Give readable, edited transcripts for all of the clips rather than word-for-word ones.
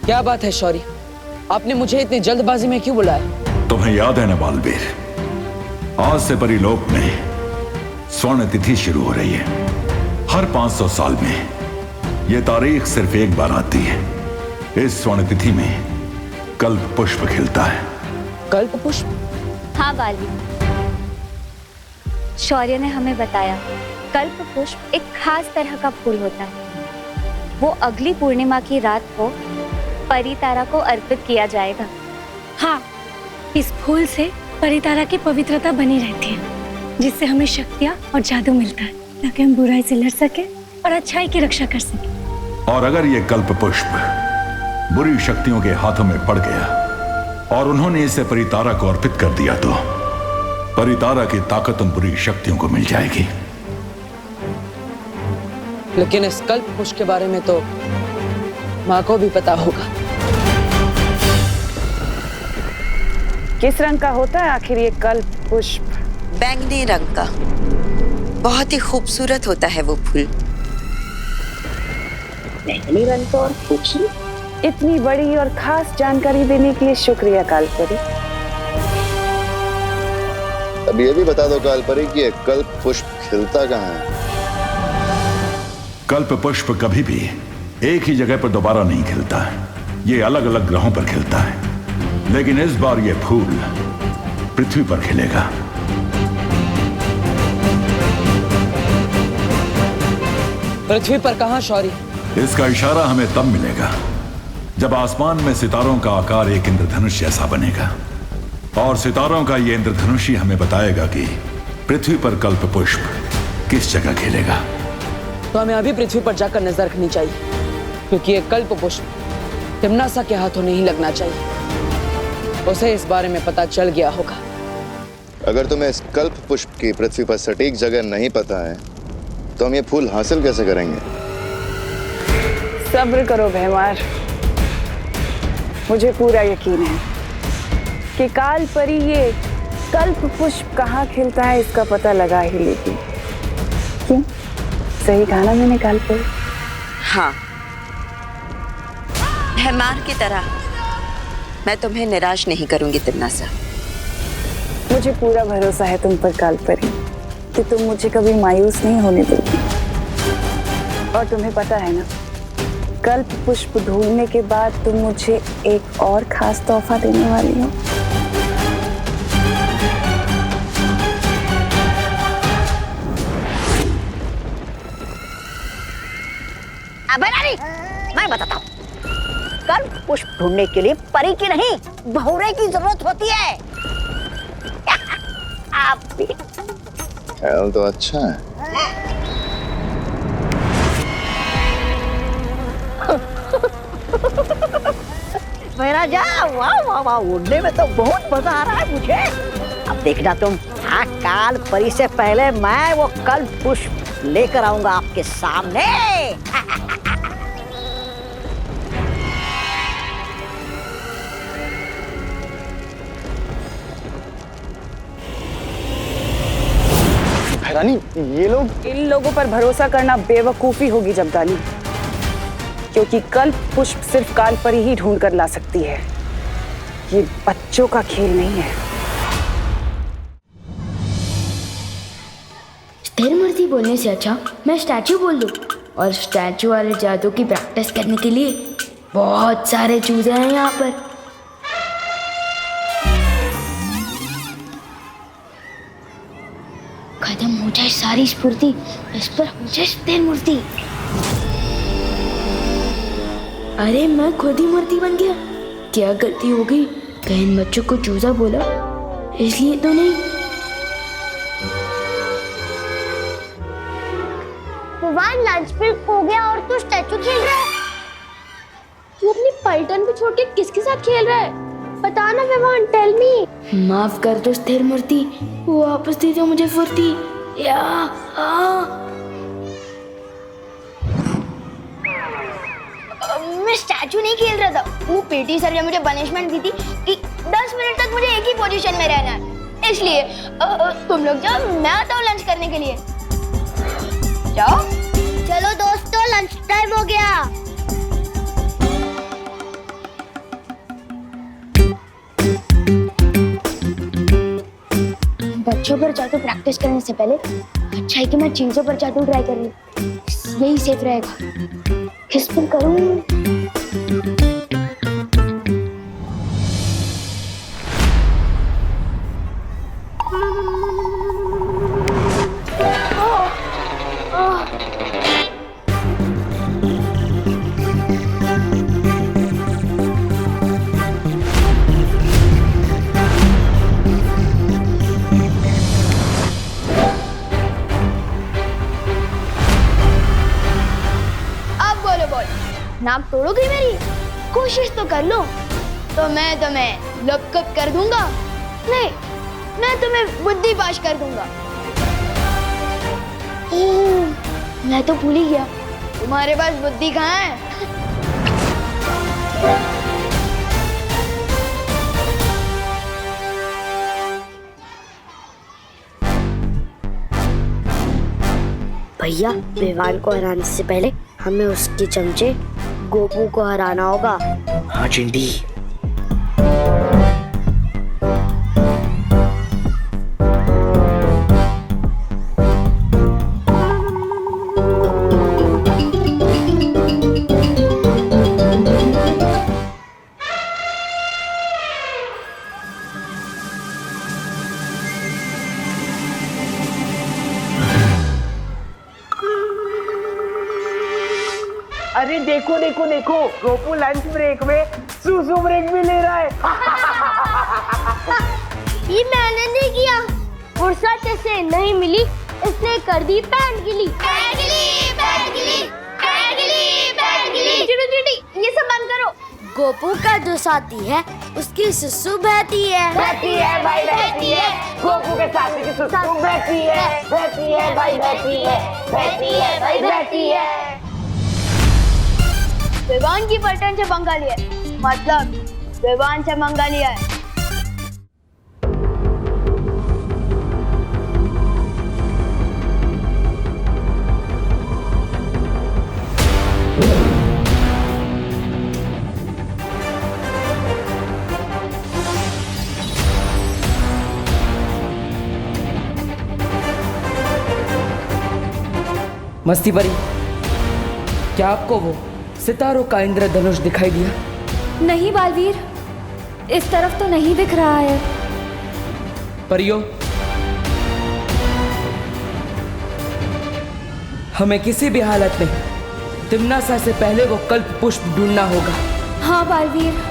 क्या बात है शौर्य, आपने मुझे इतनी जल्दबाजी में क्यों बुलाया? तुम्हें याद है ना बालवीर, आज से परिलोक में स्वर्ण तिथि शुरू हो रही है। हर 500 साल में यह तारीख सिर्फ एक बार आती है। इस स्वर्ण तिथि में कल्प पुष्प खिलता है। कल्प पुष्प? हाँ बालवीर, शौर्य ने हमें बताया कल्प पुष्प एक खास तरह का फूल होता है। वो अगली पूर्णिमा की रात को परितारा को अर्पित किया जाएगा। हाँ, इस फूल से परितारा की पवित्रता बनी रहती है, जिससे हमें शक्तियाँ और जादू मिलता है, ताकि हम बुराई से लड़ सके और अच्छाई की रक्षा कर सके। और अगर ये कल्प पुष्प बुरी शक्तियों के हाथों में पड़ गया और उन्होंने इसे परितारा को अर्पित कर दिया, तो परितारा की ताकत उन बुरी शक्तियों को मिल जाएगी। लेकिन इस कल्प पुष्प के बारे में तो माँ को भी पता होगा। किस रंग का होता है आखिर ये कल्प पुष्प? बैंगनी रंग का। बहुत ही खूबसूरत होता है वो फूल। बैंगनी रंग का और खूबसूरत। इतनी बड़ी और खास जानकारी देने के लिए शुक्रिया कालपरी। अब ये भी बता दो कालपरी कि ये कल्प पुष्प खिलता कहाँ है? कल्प पुष्प कभी भी एक ही जगह पर दोबारा नहीं खिलता है। ये अलग अलग ग्रहों पर खिलता है, लेकिन इस बार ये फूल पृथ्वी पर खिलेगा। पृथ्वी पर कहाँ शौर्य? इसका इशारा हमें तब मिलेगा जब आसमान में सितारों का आकार एक इंद्रधनुष जैसा बनेगा, और सितारों का ये इंद्रधनुष ही हमें बताएगा कि पृथ्वी पर कल्प पुष्प किस जगह खिलेगा। तो हमें अभी पृथ्वी पर जाकर नजर रखनी चाहिए, क्योंकि ये कल्प पुष्प तिम्नासा के हाथों नहीं लगना चाहिए। उसे इस बारे में पता चल गया होगा। अगर तुम्हें इस कल्प पुष्प की पृथ्वी पर सटीक जगह नहीं पता है, तो हम ये फूल हासिल कैसे करेंगे? सब्र करो भैमार, मुझे पूरा यकीन है कि कालपरी ये कल्प पुष्प कहाँ खिलता है इसका पता लगा ही लेगी। क्यों? सही कहा ना मैंने कालपरी? हाँ, भैमार की तरह मैं तुम्हें निराश नहीं करूंगी तिम्नासा। मुझे पूरा भरोसा है तुम पर कालपरी कि तुम मुझे कभी मायूस नहीं होने दोगी। और तुम्हें पता है ना, कल्प पुष्प ढूंढने के बाद तुम मुझे एक और खास तोहफा देने वाली हो। मैं बताता हूँ, कल्प पुष्प ढूंढने के लिए परी की नहीं, भौरे की जरूरत होती है। आप भी ख्याल तो अच्छा है। मेरा जा, वाह वाह वाह, उड़ने में तो बहुत मजा आ रहा है मुझे। अब देखना तुम, हाँ, काल परी से पहले मैं वो कल्प पुष्प लेकर आऊंगा आपके सामने। रानी, ये लोग? इन लोगों पर भरोसा करना बेवकूफी होगी जमदानी, क्योंकि कल्प पुष्प सिर्फ कालपरी ही ढूंढ कर ला सकती है। ये बच्चों का खेल नहीं है। स्थिर मूर्ति बोलने से अच्छा मैं स्टैचू बोल दूं, और स्टैचू वाले जादू की प्रैक्टिस करने के लिए बहुत सारे चूजे हैं यहाँ पर। खत्म हो जाए सारी स्फूर्ति, इस पर हो जाए स्थिर मूर्ति। अरे मैं खुद ही मूर्ति बन गया। क्या गलती हो गई? कहीं इन बच्चों को चूजा बोला इसलिए तो नहीं। भगवान, लंच ब्रेक हो गया और तू स्टैचू खेल रहा है। तू अपनी पलटन पे छोड़ के किसके साथ खेल रहा है? बता ना विवान, टेल मी। माफ कर दो स्थिर मूर्ति, वो वापस दे दो मुझे फुर्ती। या मैं स्टैचू नहीं खेल रहा था। वो पीटी सर ने मुझे पनिशमेंट दी थी कि 10 मिनट तक मुझे एक ही पोजीशन में रहना है। इसलिए तुम लोग जाओ, मैं आता हूँ लंच करने के लिए। जाओ। चलो दोस्तों, लंच टाइम हो गया। बच्चों पर जादू प्रैक्टिस करने से पहले अच्छा है कि मैं चीजों पर जादू ट्राई कर लूं। यही सेफ रहेगा। किस पर करूं? नाक तोड़ोगी मेरी? कोशिश तो कर लो, तो मैं तुम्हें लपकप कर दूंगा। नहीं, मैं तुम्हें बुद्धि पाश कर दूंगा। मैं तो भूल ही गया, तुम्हारे पास बुद्धि कहाँ है? भैया, विवान को हराने से पहले हमें उसके चमचे गोपू को हराना होगा। हाँ चिंटी। अरे देखो देखो देखो, गोपू लंच ब्रेक में सुसु ब्रेक भी ले रहा है। ये मैंने नहीं किया, फुर्सत से नहीं मिली इसने कर दी पैंट गिली। चिड़ी ये सब बंद करो। गोपू का जो साथी है उसकी सुसु बहती है। बहती है भाई, बहती है। गोपू के साथी की सुसु बहती है, बहती है भाई, बहती है, बहती है भाई, बहती है। विवान की पलटन से पंगा लिया, मतलब विवान से मंगा लिया है। मस्ती परी, क्या आपको वो सितारों का इंद्रधनुष दिखाई दिया? नहीं बालवीर, इस तरफ तो नहीं दिख रहा है। परियो, हमें किसी भी हालत में तिम्नासा से पहले वो कल्प पुष्प ढूंढना होगा। हाँ बालवीर।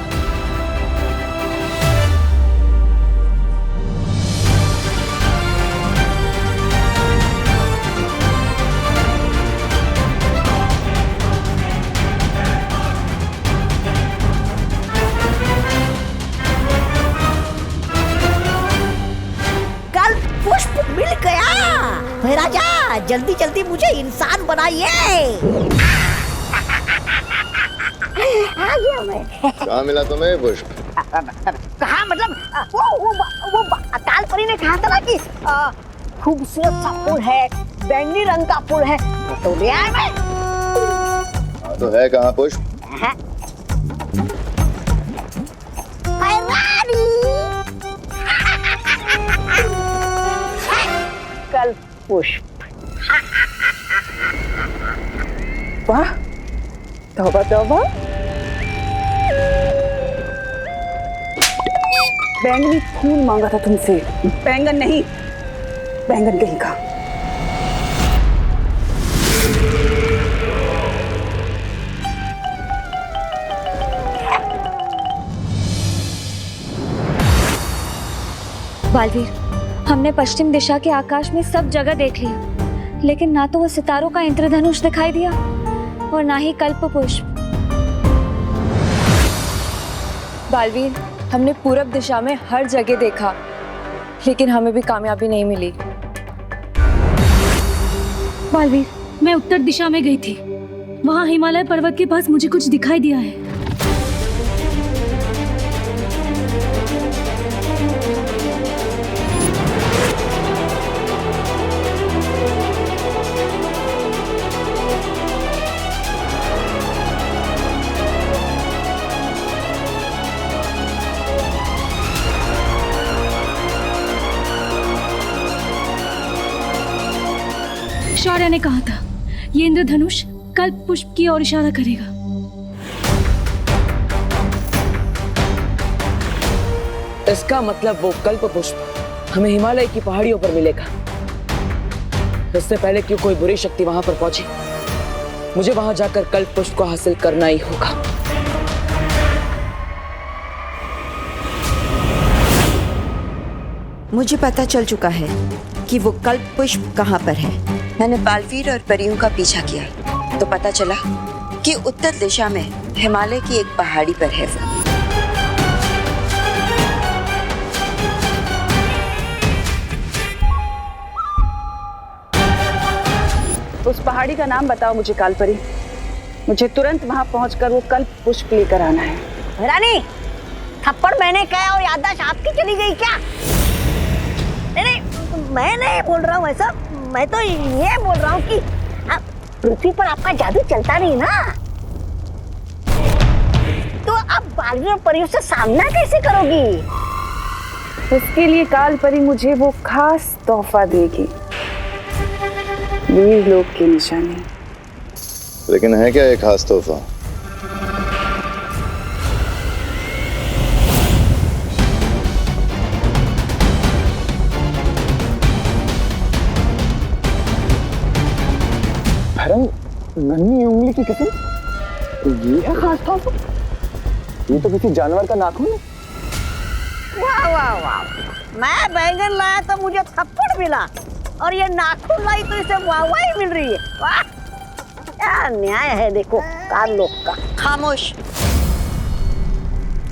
राजा, जल्दी जल्दी मुझे इंसान बनाइए। आ गया मैं। कहाँ मिला तुम्हें पुष्प? कहाँ मतलब वो अकाल परी ने कहा था ना कि खूबसूरत सा फूल है, बैंगनी रंग का फूल है, तो ले आया मैं। तो है कहाँ पुष्प? कल पुष्प। वाह, तौबा तौबा। बैंगनी फूल मांगा था तुमसे, बैंगन नहीं, बैंगन कहीं का। बालवीर, हमने पश्चिम दिशा के आकाश में सब जगह देख लिया, लेकिन ना तो वो सितारों का इंद्रधनुष दिखाई दिया और ना ही कल्प पुष्प। बालवीर, हमने पूरब दिशा में हर जगह देखा, लेकिन हमें भी कामयाबी नहीं मिली। बालवीर, मैं उत्तर दिशा में गई थी, वहाँ हिमालय पर्वत के पास मुझे कुछ दिखाई दिया है। शौर्य ने कहा था ये इंद्रधनुष कल्प पुष्प की ओर इशारा करेगा। इसका मतलब वो कल्प पुष्प हमें हिमालय की पहाड़ियों पर मिलेगा। इससे पहले कि कोई बुरी शक्ति वहां पर पहुंचे, मुझे वहां जाकर कल्प पुष्प को हासिल करना ही होगा। मुझे पता चल चुका है कि वो कल्प पुष्प कहाँ पर है। मैंने बालवीर और परियों का पीछा किया तो पता चला कि उत्तर दिशा में हिमालय की एक पहाड़ी पर है वो। उस पहाड़ी का नाम बताओ मुझे कालपरी। मुझे तुरंत वहां पहुंचकर वो कल्प पुष्प लेकर आना है। रानी, थप्पड़ मैंने कहा और याददाश्त आपकी चली गई क्या? नहीं, मैं नहीं बोल रहा हूँ ऐसा। मैं तो ये बोल रहा हूँ कि पृथ्वी पर आपका जादू चलता नहीं ना, तो आप बालवीर और परियों से सामना कैसे करोगी? इसके लिए कालपरी मुझे वो खास तोहफा देगी, वीर लोक की निशानी। लेकिन है क्या एक खास तोहफा? नन्ही उंगली की कसम, ये है खास तोहफा? ये तो किसी जानवर का नाखून है। वाह वाह वाह, मैं बैंगन लाया तो मुझे थप्पड़ मिला और ये नाखून लाई तो इसे वाहवाही मिल रही है। वाह, क्या न्याय है देखो काल लोक का। खामोश,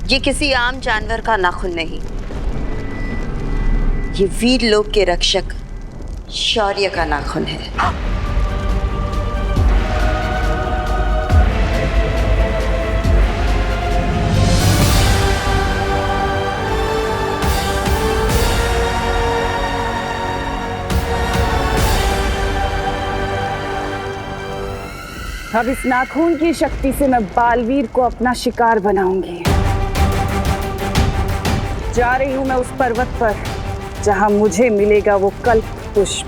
ये किसी आम जानवर का नाखून नहीं, ये वीर लोक के रक्षक शौर्य का नाखून है। अब इस नाखून की शक्ति से मैं बालवीर को अपना शिकार बनाऊंगी। जा रही हूं मैं उस पर्वत पर जहां मुझे मिलेगा वो कल्प पुष्प।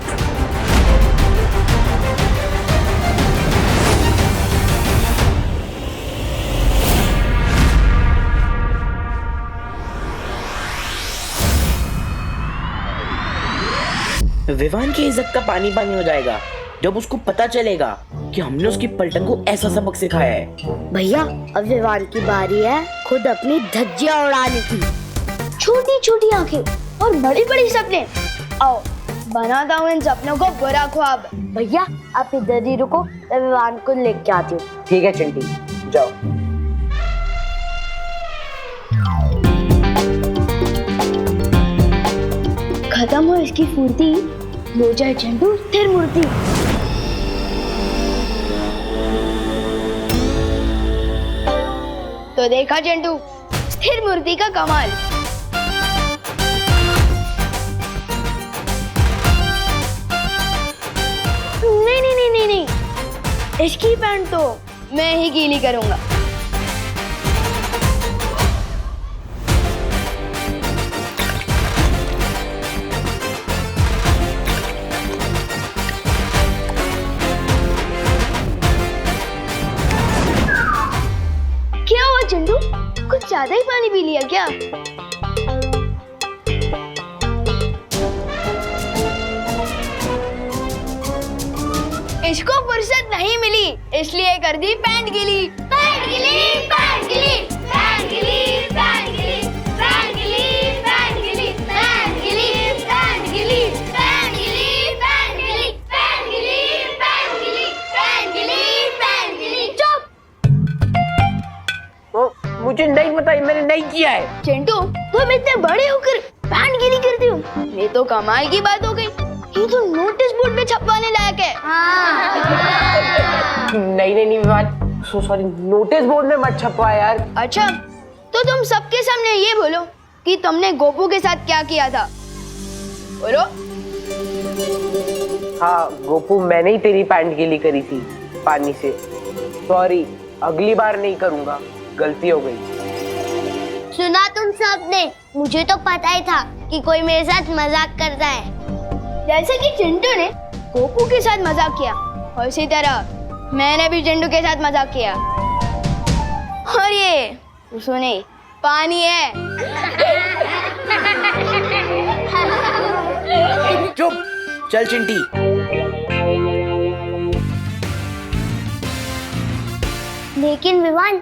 विवान की इज्जत का पानी पानी हो जाएगा जब उसको पता चलेगा कि हमने उसकी पलटन को ऐसा सबक सिखाया है। भैया, अब विवान की बारी है खुद अपनी धज्जियां उड़ाने की। छोटी छोटी आंखें और बड़ी बड़ी सपने। आओ बनाता हूँ इन सपनों को बुरा ख्वाब। भैया, आप इधर ही रुको, मैं विवान को लेके आती हूँ। ठीक है चिंटी, जाओ। खत्म हो इसकी फुर्ती, हो जाए चंडू स्थिर मूर्ति। तो देखा चंडू स्थिर मूर्ति का कमाल। नहीं नहीं नहीं नहीं नहीं, इसकी पैंट तो मैं ही गीली करूंगा। क्या हुआ चंदू, कुछ ज्यादा ही पानी पी लिया क्या? इसको फुर्सत नहीं मिली इसलिए कर दी पैंट गीली। पैंट गीली, पैंट गीली, पैंट गीली, पैंट गीली, पैंट गीली, पैंट गीली, पैंट गीली, पैंट गीली, पैंट गीली, पैंट गीली, पैंट गीली, पैंट गीली, पैंट गीली, पैंट गीली। चुप। मुझे नहीं पता, मैंने नहीं किया है। चिंटू, तुम इतने बड़े होकर पैंट गीली करती हो, ये तो कमाल की बात हो गई। ये तो नोटिस बोर्ड पे छपवाने लायक है। नहीं नहीं नहीं विवान, सॉरी, नोटिस बोर्ड में मत छपवा यार। अच्छा, तो तुम सबके सामने ये बोलो कि तुमने गोपू के साथ क्या किया था। बोलो। हाँ गोपू, मैंने ही तेरी पैंट गीली करी थी पानी से। सॉरी, अगली बार नहीं करूंगा, गलती हो गई। सुना तुम सबने, मुझे तो पता ही था कि कोई मेरे साथ मजाक करता है। जैसे कि चिंटू ने गोपू के साथ मजाक किया और इसी तरह मैंने भी झंडू के साथ मजाक किया। और ये सुने पानी है। चुप, चल चिंटी। लेकिन विवान,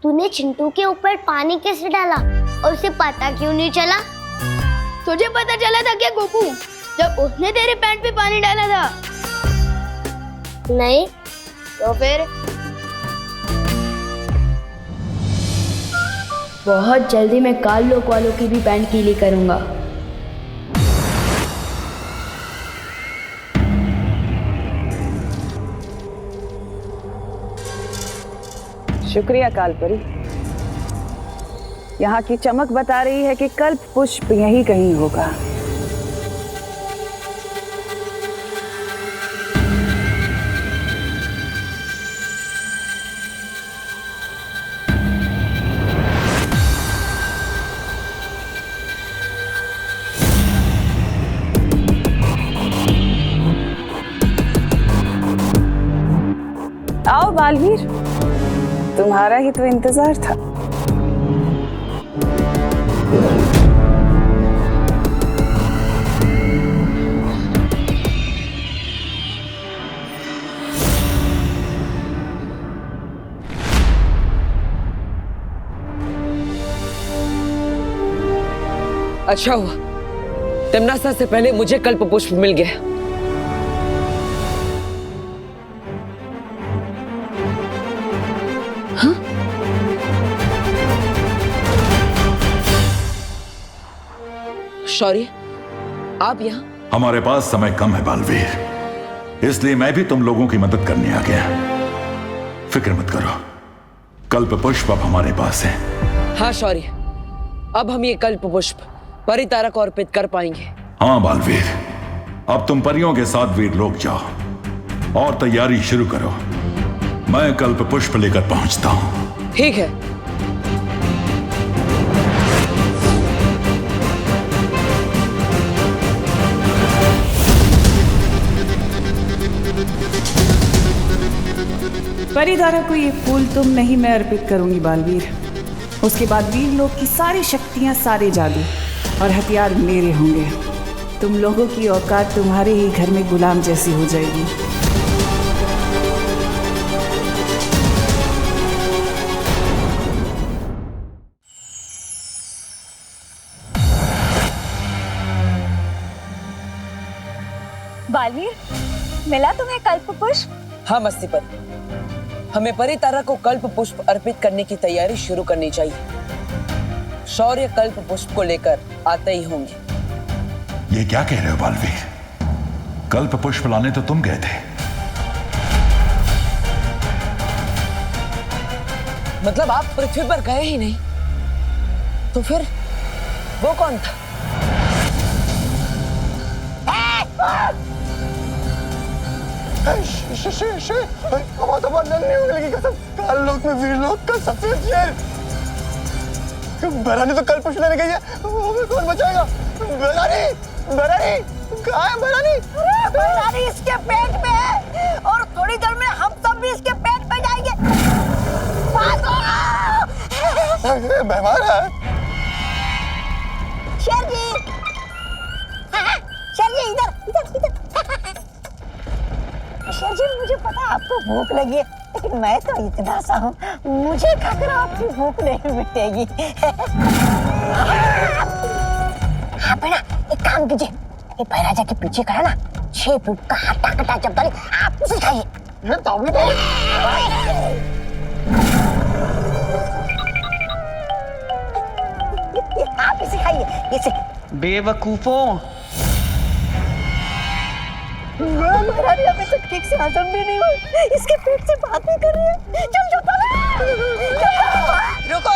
तूने चिंटू के ऊपर पानी कैसे डाला और उसे पता क्यों नहीं चला? तुझे पता चला था क्या गोपू, जब उसने तेरे पैंट पे पानी डाला था? नहीं। तो फिर? बहुत जल्दी मैं काल लोक वालों की भी पैंट गीली करूंगा। शुक्रिया कालपरी। यहाँ की चमक बता रही है कि कल्प पुष्प यहीं कहीं होगा। आओ बालवीर, तुम्हारा ही तो इंतजार था। अच्छा हुआ तिम्नासा से पहले मुझे कल्प पुष्प मिल गया। हाँ? शौर्य, आप यहाँ? हमारे पास समय कम है बालवीर, इसलिए मैं भी तुम लोगों की मदद करने आ गया। फिक्र मत करो, कल्प पुष्प अब हमारे पास है। हाँ शौर्य, अब हम ये कल्प पुष्प परितारा को अर्पित कर पाएंगे। हाँ बालवीर, अब तुम परियों के साथ वीर लोग जाओ और तैयारी शुरू करो। मैं कल्प पुष्प लेकर पहुंचता हूं। ठीक है। परितारा को ये फूल तुम नहीं, मैं अर्पित करूंगी बालवीर। उसके बाद वीर लोग की सारी शक्तियां, सारे जादू और हथियार मेरे होंगे। तुम लोगों की औकात तुम्हारे ही घर में गुलाम जैसी हो जाएगी। बालवीर, मिला तुम्हें कल्प पुष्प? हाँ मस्तीपत, हमें परितारा को कल्प पुष्प अर्पित करने की तैयारी शुरू करनी चाहिए। शौर्य कल्प पुष्प को लेकर आते ही होंगे। ये क्या कह रहे हो बालवीर? कल्प पुष्प लाने तो तुम गए थे। मतलब आप पृथ्वी पर गए ही नहीं, तो फिर वो कौन था? काल लोक में वीर लोक का सफेद शेर बरानी तो कल पुष्प लेने गई है, हमें कौन बचाएगा? बरानी, बरानी, कहाँ है बरानी? अरे बरानी इसके पेट में है और थोड़ी देर में हम सब भी इसके पेट में जाएंगे। बीमार है। शेर जी, शेर जी इधर, इधर, इधर। शेर जी, मुझे पता आपको भूख लगी है, लेकिन मैं तो इतना सा हूँ, मुझे खाकर आपकी भूख नहीं मिटेगी। आप ना एक काम कीजिए, ये महाराजा के पीछे खड़ा ना 6 फुट का हट्टा कट्टा चप्पल, आप उसे खाइए। आप इसे खाइए, इसे। बेवकूफों, महारानी अभी तक ठीक से हजम भी नहीं हुआ, इसके पेट से बात नहीं कर रही है। चल रुको।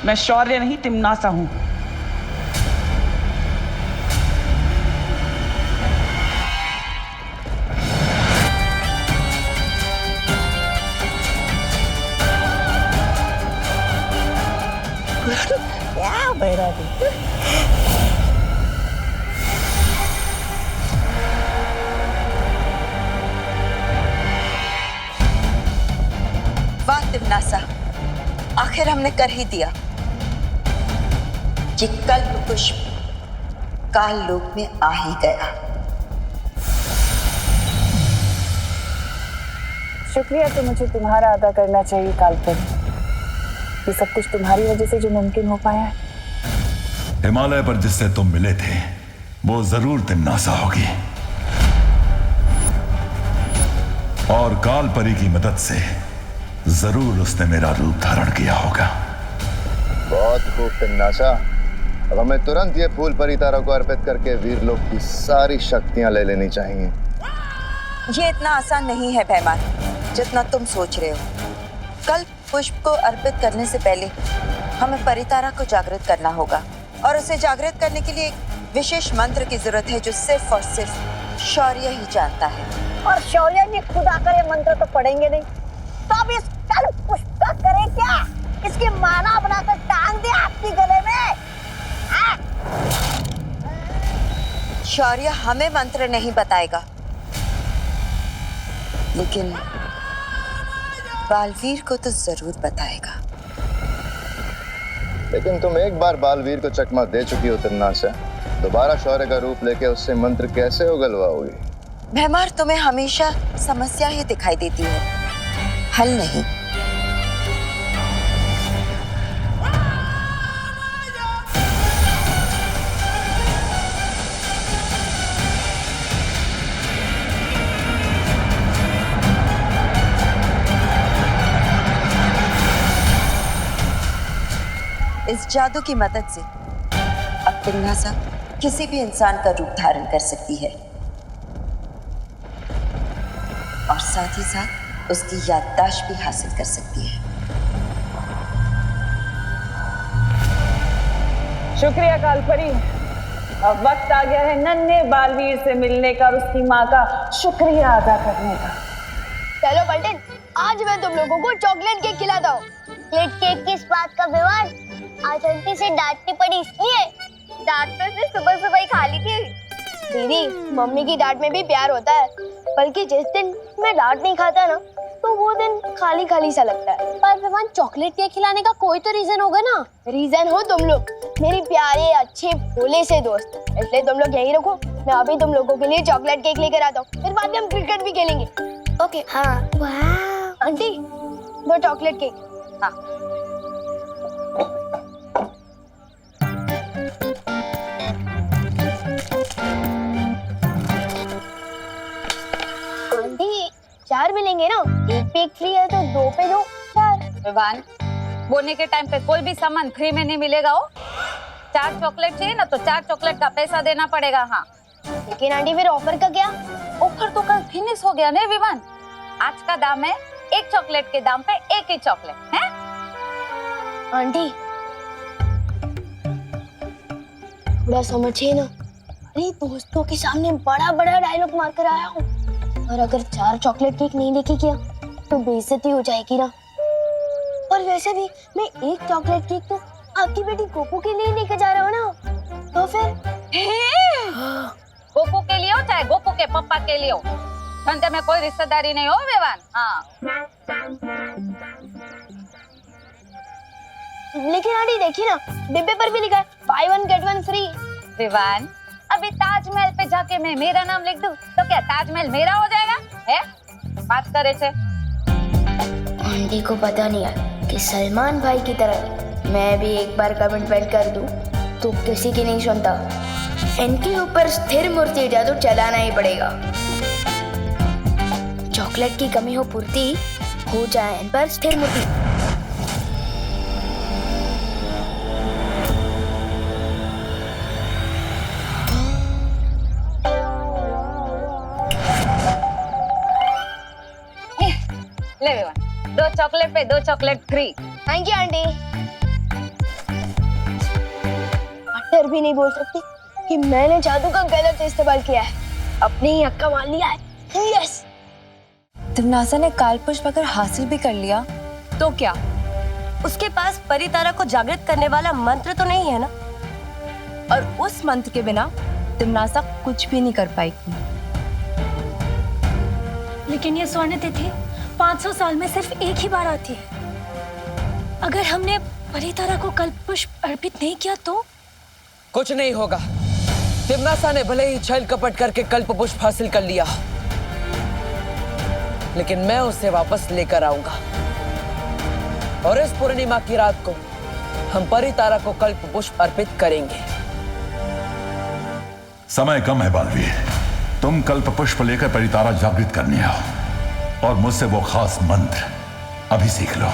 मैं शौर्य नहीं, तिम्नासा हूं। क्या भैरा जी। वाह तिमनासा, आखिर हमने कर ही दिया। ये कल्प पुष्प काल लोक में आ ही गया। शुक्रिया तो मुझे तुम्हारा अदा करना चाहिए कालपरी। ये सब कुछ तुम्हारी वजह से जो मुमकिन हो पाया है। हिमालय पर जिससे तुम मिले थे वो जरूर तिमनासा होगी, और काल परी की मदद से जरूर उसने मेरा रूप धारण किया होगा। बहुत खूब तिमनासा। अब हमें तुरंत ये फूल परितारा को अर्पित करके वीरलोक की सारी शक्तियां ले लेनी चाहिए। ये इतना आसान नहीं है भैमान, जितना तुम सोच रहे हो। कल्प पुष्प को अर्पित करने से पहले हमें परितारा को जागृत करना होगा, और उसे जागृत करने के लिए एक विशेष मंत्र की जरूरत है जो सिर्फ और सिर्फ शौर्य ही जानता है। और शौर्य जी खुद आकर ये मंत्र तो पढ़ेंगे नहीं, तो अब इस कल्प पुष्प का करें क्या? इसकी माला बनाकर टांग दे आपके गले में। शौर्य हमें मंत्र नहीं बताएगा, लेकिन बालवीर को तो जरूर बताएगा। लेकिन तुम एक बार बालवीर को चकमा दे चुकी हो तिमनासा, दोबारा शौर्य का रूप लेके उससे मंत्र कैसे उगलवाओगी? भैमार, तुम्हें हमेशा समस्या ही दिखाई देती है, हल नहीं। इस जादू की मदद से अब तिमनासा किसी भी इंसान का रूप धारण कर सकती है, और साथ ही साथ उसकी याददाश्त भी हासिल कर सकती है। शुक्रिया कालपरी। अब वक्त आ गया है नन्हे बालवीर से मिलने का और उसकी माँ का शुक्रिया अदा करने का। चलो बल्टन, आज मैं तुम लोगों को चॉकलेट केक खिलाता हूँ। चॉकलेट केक किस बात का विवाद? आज आंटी से डांटनी पड़ी इसलिए। डांट तो इसने सुबह सुबह ही खा ली थी। दीदी, मम्मी की डांट में भी प्यार होता है, बल्कि जिस दिन मैं डांट नहीं खाता ना, तो वो दिन खाली खाली सा लगता है। पर विवान, चॉकलेट केक खिलाने का कोई तो रीजन होगा ना? रीजन हो तुम लोग, मेरी प्यारे अच्छे भोले से दोस्त, इसलिए तुम लोग यही रखो। मैं अभी तुम लोगों के लिए चॉकलेट केक लेकर आता हूँ, फिर बाद में हम क्रिकेट भी खेलेंगे। ओके? हाँ। वाह। आंटी, दो चॉकलेट केक। हाँ। आंटी, 4 मिलेंगे ना? एक पे एक फ्री है तो 2 पे 2 4। विवान, बोने के टाइम पे कोई भी सामान फ्री में नहीं मिलेगा। हो 4 चॉकलेट चाहिए ना, तो 4 चॉकलेट का पैसा देना पड़ेगा। हाँ, लेकिन आंटी फिर ऑफर का क्या? ऑफर तो कल फिनिश हो गया ना विवान। आज का दाम है एक चॉकलेट के दाम पे एक ही चॉकलेट है। आंटी, थोड़ा समझिए ना। अरे दोस्तों के सामने बड़ा बड़ा डायलॉग मार कर आया हूँ, और अगर 4 चॉकलेट केक नहीं लेके गया तो बेइज्जती हो जाएगी ना। और वैसे भी मैं एक चॉकलेट केक तो आपकी बेटी गोपू के लिए लेके जा रहा हूँ ना, तो फिर गोपू के लिए हो चाहे गोपू के पापा के लिए हो, धंधे में कोई रिश्तेदारी नहीं हो विवान। हाँ, लेकिन आंटी देखिए ना, डिब्बे पर भी लिखा है buy 1 get 1 फ्री। विवान, अभी ताजमहल पे जाके मैं मेरा नाम लिख दूं तो क्या ताजमहल मेरा हो जाएगा? है बात करे थे। आंटी को पता नहीं है कि सलमान भाई की तरह मैं भी एक बार कमिटमेंट कर दूं तो किसी की नहीं सुनता। इनके ऊपर स्थिर मूर्ति जादू चलाना ही पड़ेगा। चॉकलेट की कमी हो पूर्ति, हो जाए इन पर स्थिर मूर्ति। ले विवान, 2 चॉकलेट पे 2 chocolate free. Thank you aunty. डर भी नहीं बोल सकती कि मैंने जादू का गलत इस्तेमाल किया है, अपनी ही हक्का मान लिया है। यस। तिमनासा ने काल पुष्प अगर हासिल भी कर लिया तो क्या? उसके पास परितारा को जागृत करने वाला मंत्र तो नहीं है ना? और उस मंत्र के बिना तिम्नासा कुछ भी नहीं कर पाएगी। लेकिन ये स्वर्ण तिथि 500 साल में सिर्फ एक ही बार आती है। अगर हमने परितारा को कल्प पुष्प अर्पित नहीं किया तो? कुछ नहीं होगा। तिम्नासा ने भले ही छल कपट करके कल्प पुष्प हासिल कर लिया, लेकिन मैं उसे वापस लेकर आऊंगा। और इस पूर्णिमा की रात को हम परितारा को कल्प पुष्प अर्पित करेंगे। समय कम है बालवीर, तुम कल्प पुष्प लेकर परितारा जागृत करने आओ और मुझसे वो खास मंत्र अभी सीख लो।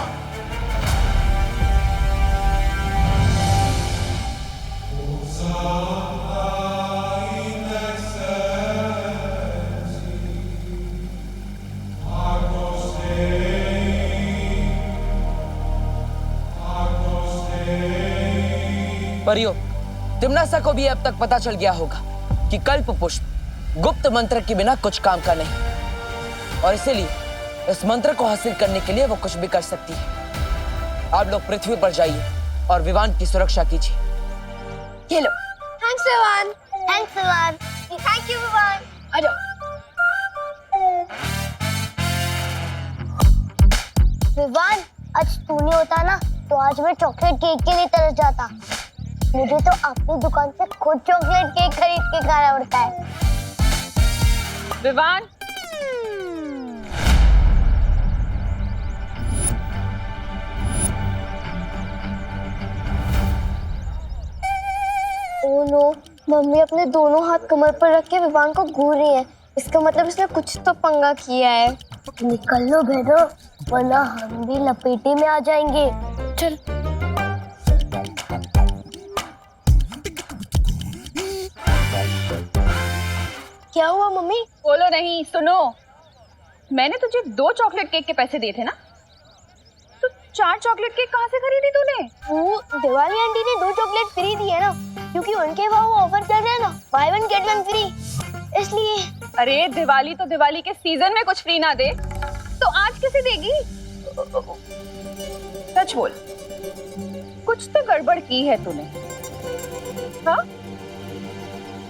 परियो, तिम्नासा को भी अब तक पता चल गया होगा कि कल्प पुष्प गुप्त मंत्र के बिना कुछ काम का नहीं, और इसीलिए इस मंत्र को हासिल करने के लिए वो कुछ भी कर सकती है। आप लोग पृथ्वी पर जाइए और विवान की सुरक्षा कीजिए। ये लो। Thanks Vivaan. Thanks Vivaan. Thank you Vivaan. आ जाओ। विवान, आज तू नहीं होता ना तो आज मैं चॉकलेट केक के लिए तरस जाता। मुझे तो अपनी दुकान से खुद चॉकलेट केक खरीद के खाना पड़ता है। विवान, ओह नो, मम्मी अपने दोनों हाथ कमर पर रख के विवान को घूर रही है। इसका मतलब इसने कुछ तो पंगा किया है। निकल लो भेदो, वरना हम भी लपेटे में आ जाएंगे। चल। क्या हुआ मम्मी? बोलो नहीं, सुनो। मैंने तुझे 2 चॉकलेट केक के पैसे दिए थे ना, तो 4 चॉकलेट केक कहाँ से खरीदी तूने? वो दिवाली आंटी ने 2 चॉकलेट फ्री दिए ना, क्योंकि उनके वहाँ वो ऑफर चल रहा है ना, बाय 1 गेट 1 फ्री, इसलिए। अरे दिवाली तो दिवाली के सीजन में कुछ फ्री ना दे तो आज कैसे देगी? सच बोल, कुछ तो गड़बड़ की है तूने। हाँ,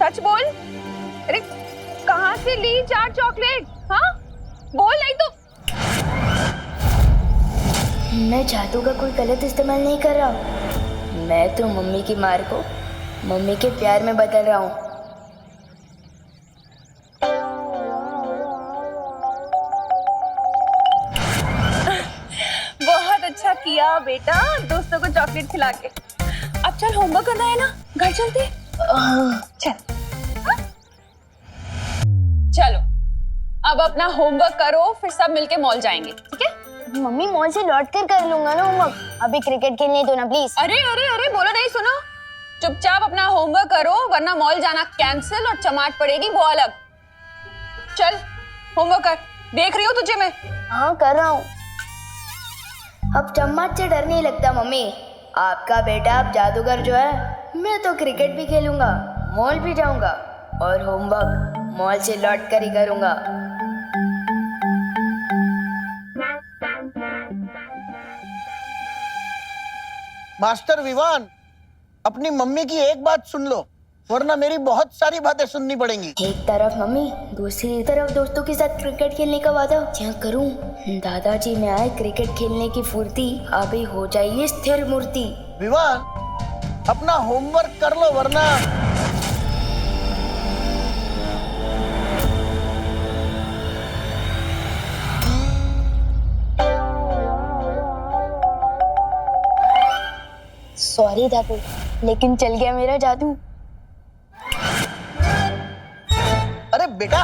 सच बोल। अरे कहाँ से ली 4 चॉकलेट? हाँ बोल, नहीं तो। मैं जादू का कोई गलत इस्तेमाल नहीं कर रहा हूँ। मैं तो मम्मी की मार को मम्मी के प्यार में बदल रहा हूँ। बहुत अच्छा किया बेटा, दोस्तों को चॉकलेट खिला के। अब चल, होमवर्क करना है ना, घर चलते। चल। चलो अब अपना होमवर्क करो, फिर सब मिलके मॉल जाएंगे, ठीक है? मम्मी मॉल से लौट कर लूंगा ना होमवर्क, अभी क्रिकेट खेलने दो ना प्लीज। अरे अरे अरे, बोलो नहीं, सुनो। चुपचाप अपना होमवर्क करो, वरना मॉल जाना कैंसिल और चमाट पड़ेगी वो अलग। चल होमवर्क कर, देख रही हो तुझे मैं। हाँ कर रहा हूँ। अब चम्मच से डर नहीं लगता मम्मी। आपका बेटा अब जादूगर जो है, मैं तो क्रिकेट भी खेलूंगा, मॉल भी जाऊंगा और होमवर्क मॉल से लौट कर ही करूंगा। मास्टर विवान, अपनी मम्मी की एक बात सुन लो, वरना मेरी बहुत सारी बातें सुननी पड़ेंगी। एक तरफ मम्मी, दूसरी तरफ दोस्तों के साथ क्रिकेट खेलने का वादा क्या करूं? दादाजी में आए क्रिकेट खेलने की फुर्ती, अभी हो जाइए स्थिर मूर्ति। विवान, अपना होमवर्क कर लो, वरना। सॉरी दादू, लेकिन चल गया मेरा जादू। अरे बेटा,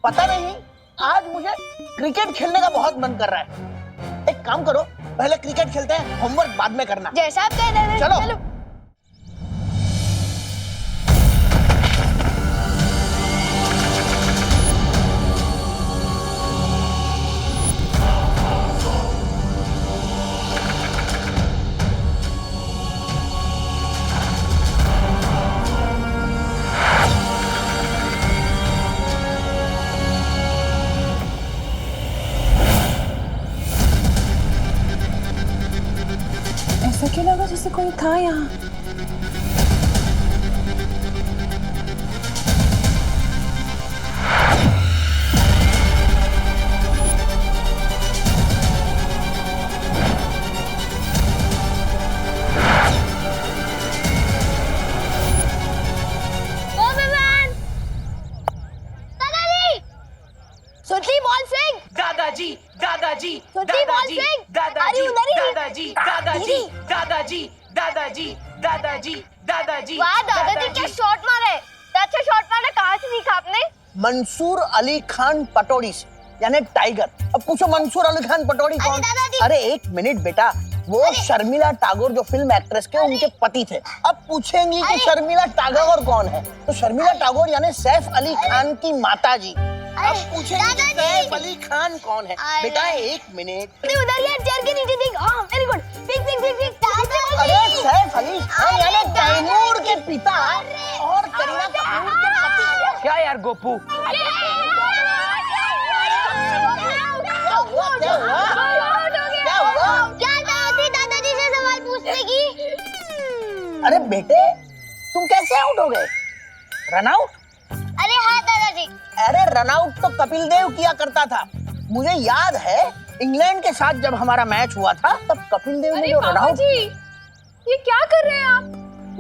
पता नहीं, आज मुझे क्रिकेट खेलने का बहुत मन कर रहा है। एक काम करो, पहले क्रिकेट खेलते हैं, होमवर्क बाद में करना। जैसा आप कह रहे हैं। चलो। था यहाँ? दादाजी दादाजी सोची बॉल दादाजी फेंक। दादाजी अरे उधर ही। दादाजी दादाजी दादाजी दादाजी दादाजी दादाजी वाह दादाजी क्या शॉट मारे, अच्छा शॉट मारे, कहाँ से सीखा आपने? मंसूर अली खान पटौड़ी से, यानी टाइगर। अब पूछो मंसूर अली खान पटौड़ी कौन? अरे एक मिनट बेटा, वो शर्मिला टैगोर जो फिल्म एक्ट्रेस के उनके पति थे। अब पूछेंगी कि शर्मिला टैगोर कौन है, तो शर्मिला टैगोर यानी सैफ अली खान की माता जी। अब पूछेंगे सैफ अली खान कौन है? बेटा एक मिनट, उधर यार चेयर के नीचे देख। हाँ very good, pick pick pick pick. अरे सैफ अली खान यानी तैमूर के पिता और करीना कपूर के पति। क्या यार गोपू, दादाजी से सवाल पूछने की? अरे बेटे तुम कैसे आउट हो गए? Run out? अरे हाँ दादाजी। अरे रन आउट तो कपिल देव किया करता था। मुझे याद है इंग्लैंड के साथ जब हमारा मैच हुआ था तब कपिल देव ने जो रन आउट। ये क्या कर रहे हैं आप?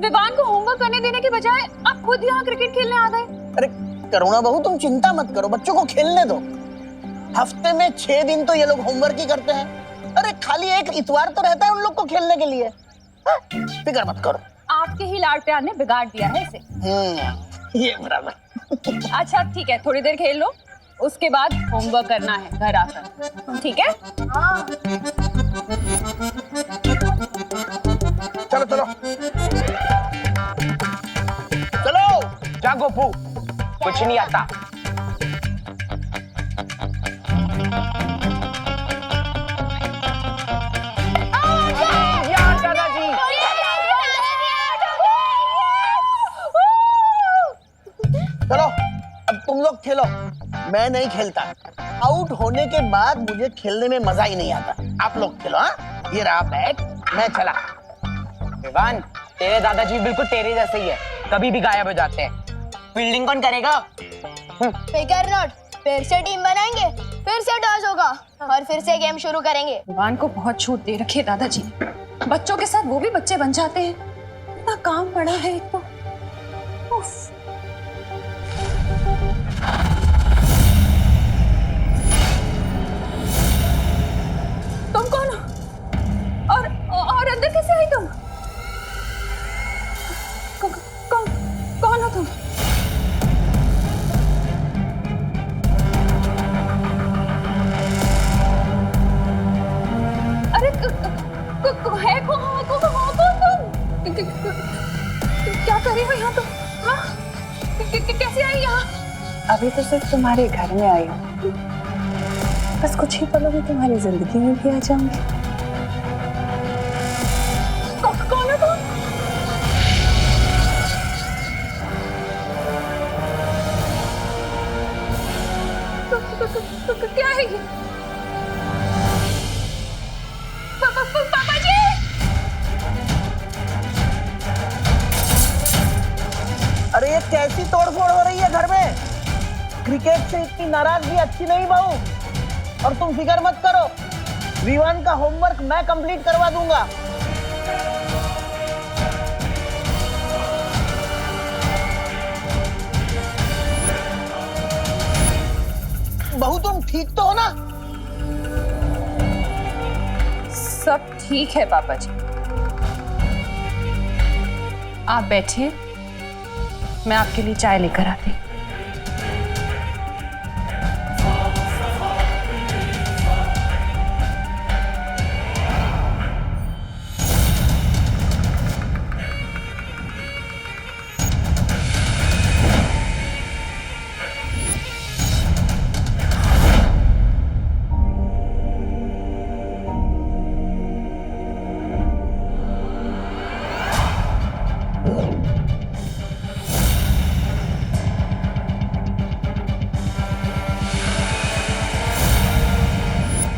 विवान को होमवर्क करने देने के बजाय आप खुद यहाँ क्रिकेट खेलने आ गए। अरे करुणा बहू तुम चिंता मत करो, बच्चों को खेलने दो। हफ्ते में 6 दिन तो ये लोग होमवर्क ही करते हैं। अरे खाली एक इतवार तो रहता है उन लोग को खेलने के लिए। फिक्र मत करो। आपके ही लाड प्यार ने बिगाड़ दिया है इसे। ये बराबर। अच्छा ठीक है, थोड़ी देर खेल लो, उसके बाद होमवर्क करना है घर आकर, ठीक है? हाँ। चलो चलो चलो। जा गोपू, कुछ नहीं आता। चलो अब तुम लोग खेलो, मैं नहीं खेलता। आउट होने के बाद मुझे खेलने में मजा ही नहीं आता। आप लोग खेलो। हाँ ये रहा बैट, मैं चला। विवान, तेरे दादाजी बिल्कुल तेरे जैसे ही है, कभी भी गायब हो जाते हैं। फील्डिंग कौन करेगा? फिकर नॉट, फिर से टीम बनाएंगे, फिर से टॉस होगा और फिर से गेम शुरू करेंगे। विवान को बहुत छूट दे रखी है दादाजी, बच्चों के साथ वो भी बच्चे बन जाते हैं। इतना काम पड़ा है एक तो। उफ। तुम कौन हो? और अंदर कैसे आई तुम? कौन हो तुम? अरे है कौन तुम? क्या कर रही हो यहाँ तुम? हाँ? कैसे आई यहाँ? अभी तो सिर्फ तुम्हारे घर में आई हूँ, बस कुछ ही पलों में तुम्हारी जिंदगी में भी आ जाऊंगी। कौन है तुम? क्या है ये? पापा जी! अरे ये कैसी तोड़फोड़ हो रही है घर में? क्रिकेट से इतनी नाराजगी अच्छी नहीं बहू। और तुम फिक्र मत करो, विवान का होमवर्क मैं कंप्लीट करवा दूंगा। बहू तुम ठीक तो हो ना? सब ठीक है पापा जी, आप बैठिए, मैं आपके लिए चाय लेकर आती।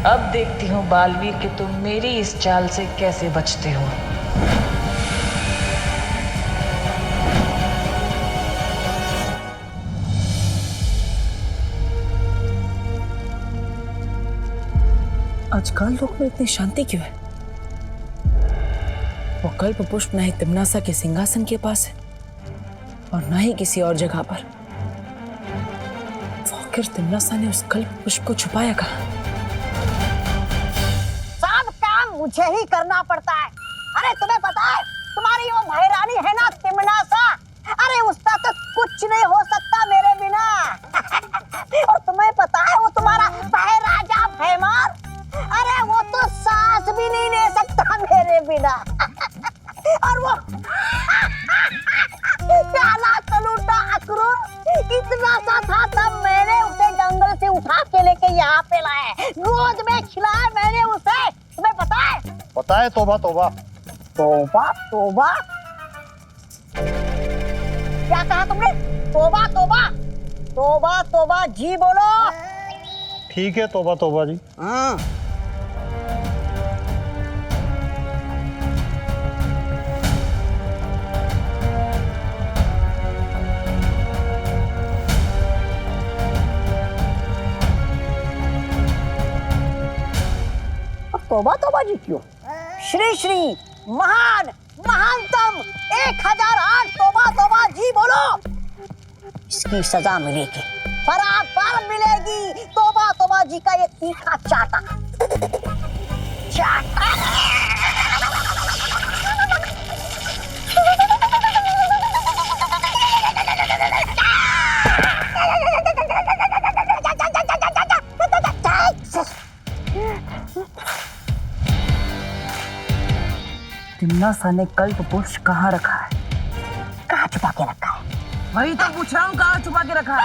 अब देखती हूँ बालवीर कि तुम मेरी इस चाल से कैसे बचते हो। आज काल लोक में इतनी शांति क्यों है? वो कल्प पुष्प ना ही तिम्नासा के सिंहासन के पास है और ना ही किसी और जगह पर। आखिर तिम्नासा ने उस कल्प पुष्प को छुपाया कहाँ? सब काम मुझे ही करना पड़ता है। अरे तुम्हें पता है तुम्हारी वो महारानी है ना तिम्नासा, अरे उसका तो कुछ नहीं हो सकता मेरे बिना। और तुम्हें पता है वो तुम्हारा राजा भैमार, अरे वो तो सांस भी नहीं ले सकता मेरे बिना। और वो काला कलूटा अक्रूर इतना सा था तब मैंने उसे जंगल से उठा के लेके यहाँ पे लाया, गोद में खिलाया मैंने उसे। तुम्हें पता है? पता है। तौबा तौबा तौबा तौबा क्या कहा तुमने? तौबा तौबा तौबा तौबा जी बोलो। ठीक है, तौबा तौबा जी। हाँ तौबा तौबा जी क्यों? श्री श्री महान महानतम 1008 तौबा तौबा जी बोलो। इसकी सजा मिलेगी, बराबर मिलेगी। तौबा तौबा जी का ये तीखा चाटा चाटा। तिम्नासा ने कल्प पुष्प कहाँ रखा है? कहाँ छुपा के रखा है? वही तो पूछ रहा हूँ, कहाँ छुपा के रखा है?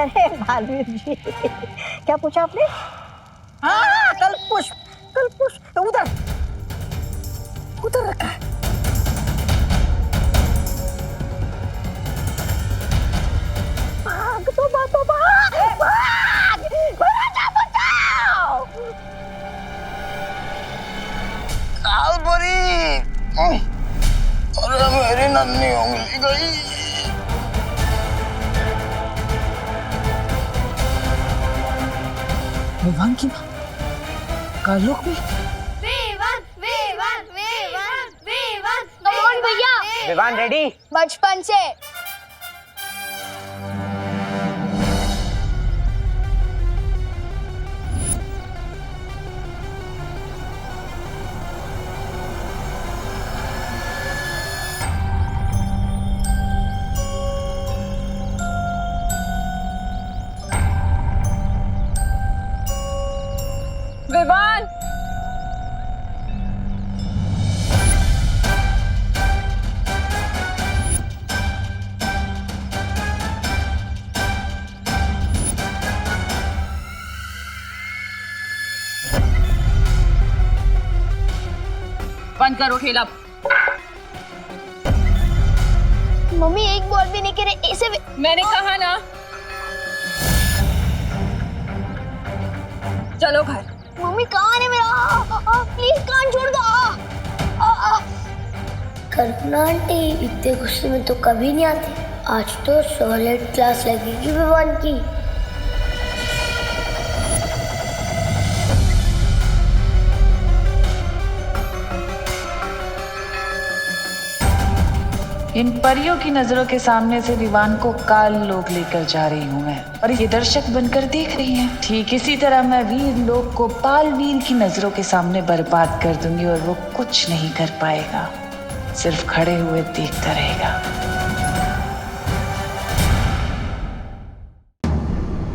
अरे बालवीर जी, क्या पूछा आपने? हाँ कल्प पुष्प उधर उधर रखा है। भाग तौबा तौबा, भाग, बचाओ बचाओ। कालपुरी, अरे मेरी नन्ही उंगली गई। विवान की माँ कालोक में? कौन भैया? विवान रेडी? बचपन से। विवान, बंद करो खेल अब। मम्मी एक बॉल भी नहीं करे ऐसे मैंने कहा ना, चलो घर। मम्मी कान है मेरा, प्लीज कान छोड़ दो। कल्पना आंटी इतने गुस्से में तो कभी नहीं आती, आज तो सॉलिड क्लास लगेगी विवान की। इन परियों की नजरों के सामने से विवान को काल लोक लेकर जा रही हूँ मैं, और ये दर्शक बनकर देख रही हैं। ठीक इसी तरह मैं वीर लोक को पाल वीर की नजरों के सामने बर्बाद कर दूंगी और वो कुछ नहीं कर पाएगा, सिर्फ खड़े हुए देखता रहेगा।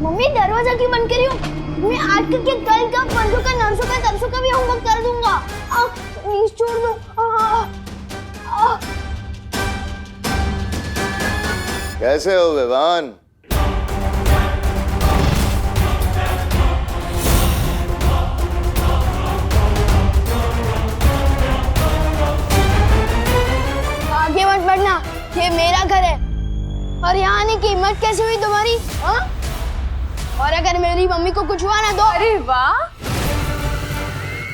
मम्मी दरवाजा क्यों बंद करी हो? मैं आज के कल का पंजों का नर्सों का तरसों का भी होमवर्क कर दूंगा। प्लीज छोड़ दो। कैसे हो विवान? आगे मत बढ़ना, ये मेरा घर है। और यहाँ आने की हिम्मत कैसे हुई तुम्हारी? हाँ? और अगर मेरी मम्मी को कुछ हुआ ना तो? अरे वाह,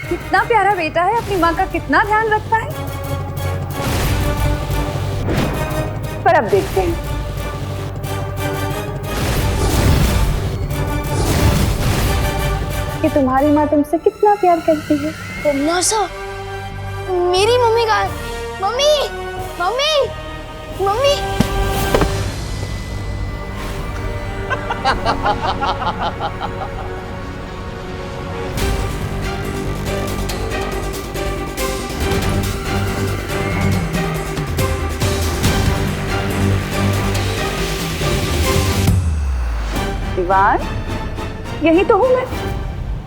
कितना प्यारा बेटा है, अपनी माँ का कितना ध्यान रखता है। पर अब देखते हैं। कि तुम्हारी माँ तुमसे कितना प्यार करती है। तमन्नासा, मेरी मम्मी का मम्मी मम्मी मम्मी दीवान, यही तो हूँ मैं।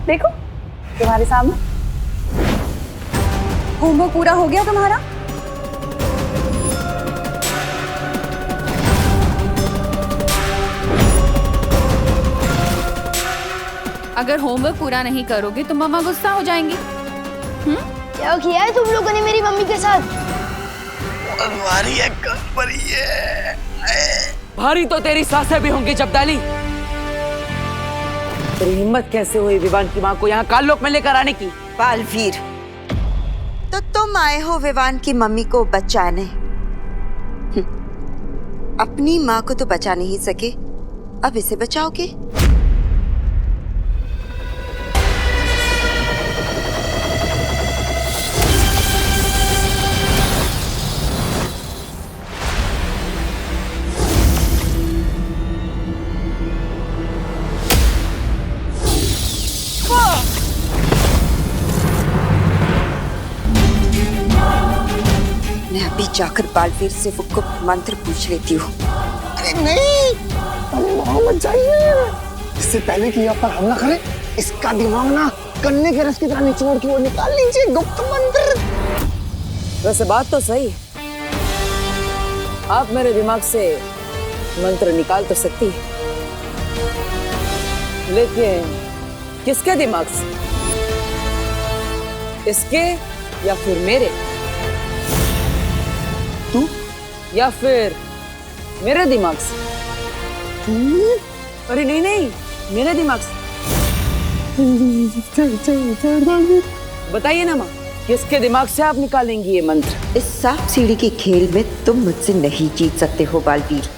देखो तुम्हारे सामने। होमवर्क पूरा हो गया तुम्हारा? अगर होमवर्क पूरा नहीं करोगे तो मम्मा गुस्सा हो जाएंगी। क्या किया है तुम लोगों ने मेरी मम्मी के साथ? भारी है, भारी है। भारी तो तेरी सासें भी होंगी जब्दाली। तेरी हिम्मत कैसे हुई विवान की माँ को यहाँ काललोक में लेकर आने की? बालवीर, तो तुम आए हो विवान की मम्मी को बचाने। अपनी माँ को तो बचा नहीं सके, अब इसे बचाओगे? मैं अभी जाकर बालवीर से वो गुप्त मंत्र पूछ लेती हूँ। अरे नहीं, मत जाइए। इससे पहले कि आप पर हमला करे, इसका दिमाग ना गन्ने के रस की तरह निचोड़ के वो निकाल लीजिए गुप्त मंत्र। वैसे बात तो सही है, आप मेरे दिमाग से मंत्र निकाल तो सकती है, लेकिन किसके दिमाग से? इसके या फिर मेरे? तू या फिर मेरे दिमाग से? अरे नहीं नहीं, मेरे दिमाग से। बताइए ना माँ, किसके दिमाग से आप निकालेंगी ये मंत्र? इस सांप सीढ़ी के खेल में तुम मुझसे नहीं जीत सकते हो बालवीर।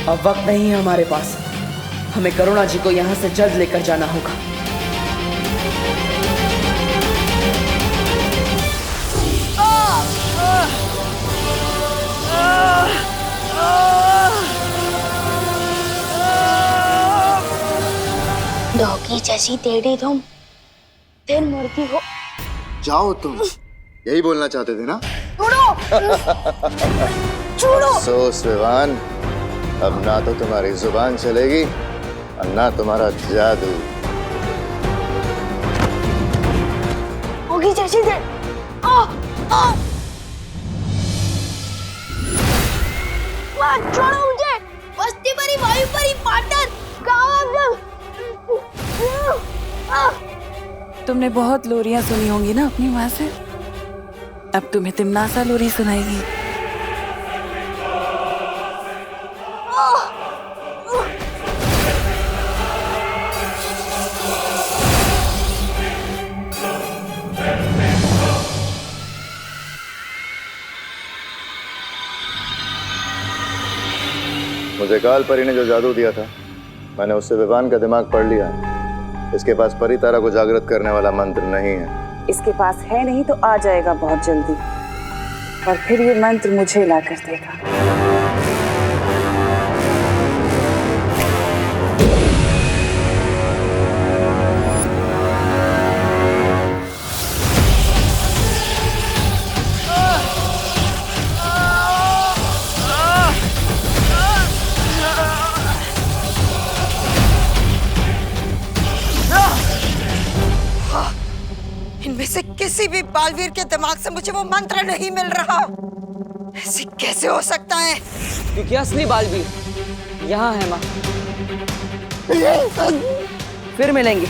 अब वक्त नहीं है हमारे पास, हमें करुणा जी को यहाँ से जल्द लेकर जाना होगा। डॉगी जैसी टेढ़ी तुम फिर मुड़ती हो। जाओ तुम, यही बोलना चाहते थे ना? छोड़ो। अफसोस विवान, अब ना तो तुम्हारी जुबान चलेगी और ना तुम्हारा जादू। होगी जैसी दे। छोड़ो मुझे। बस्ती परी, वायु परी, पार्टनर, कहाँ आप? तुमने बहुत लोरियां सुनी होंगी ना अपनी माँ से, अब तुम्हें तिमनासा लोरी सुनाएगी। मुझे काल परी ने जो जादू दिया था, मैंने उससे विवान का दिमाग पढ़ लिया है। इसके पास परितारा को जागृत करने वाला मंत्र नहीं है। इसके पास है नहीं तो आ जाएगा बहुत जल्दी, और फिर ये मंत्र मुझे ला कर देगा। इनमें से किसी भी बालवीर के दिमाग से मुझे वो मंत्र नहीं मिल रहा। ऐसे कैसे हो सकता है? क्योंकि असली बालवीर यहाँ है माँ। फिर मिलेंगे।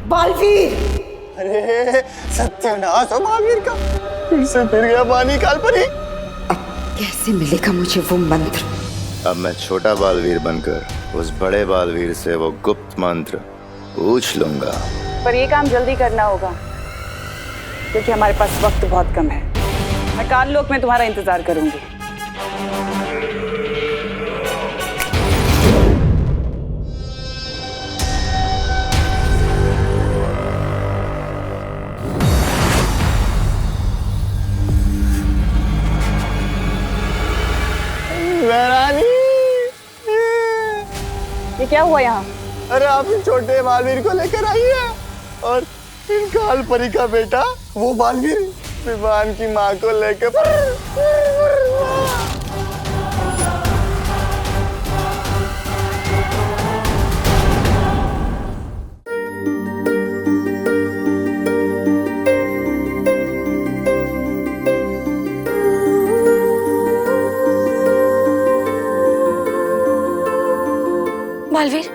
बालवीर! अरे सत्यानाश हो बालवीर का, फिर से फिर गया पानी कालपरी। कैसे मिलेगा मुझे वो मंत्र? अब मैं छोटा बालवीर बनकर उस बड़े बालवीर से वो गुप्त मंत्र पूछ लूंगा। पर ये काम जल्दी करना होगा क्योंकि हमारे पास वक्त बहुत कम है। मैं काल लोक में तुम्हारा इंतजार करूंगी। ये क्या हुआ यहाँ? अरे आप इस छोटे बालवीर को लेकर आई है और इन काल परी का बेटा वो बालवीर विवान की माँ को लेकर बालवीर,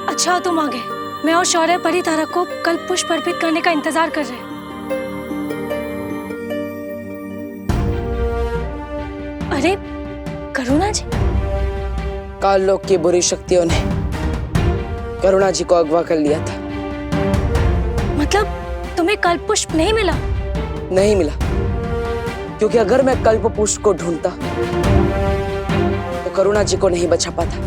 अच्छा तुम आ गए। मैं और शौर्य परितारा को कल पुष्प अर्पित करने का इंतजार कर रहे हैं। अरे करुणा जी! काल लोक की बुरी शक्तियों ने करुणा जी को अगवा कर लिया था। मतलब तुम्हें कल्प पुष्प नहीं मिला? नहीं मिला, क्योंकि अगर मैं कल्प पुष्प को ढूंढता तो करुणा जी को नहीं बचा पाता।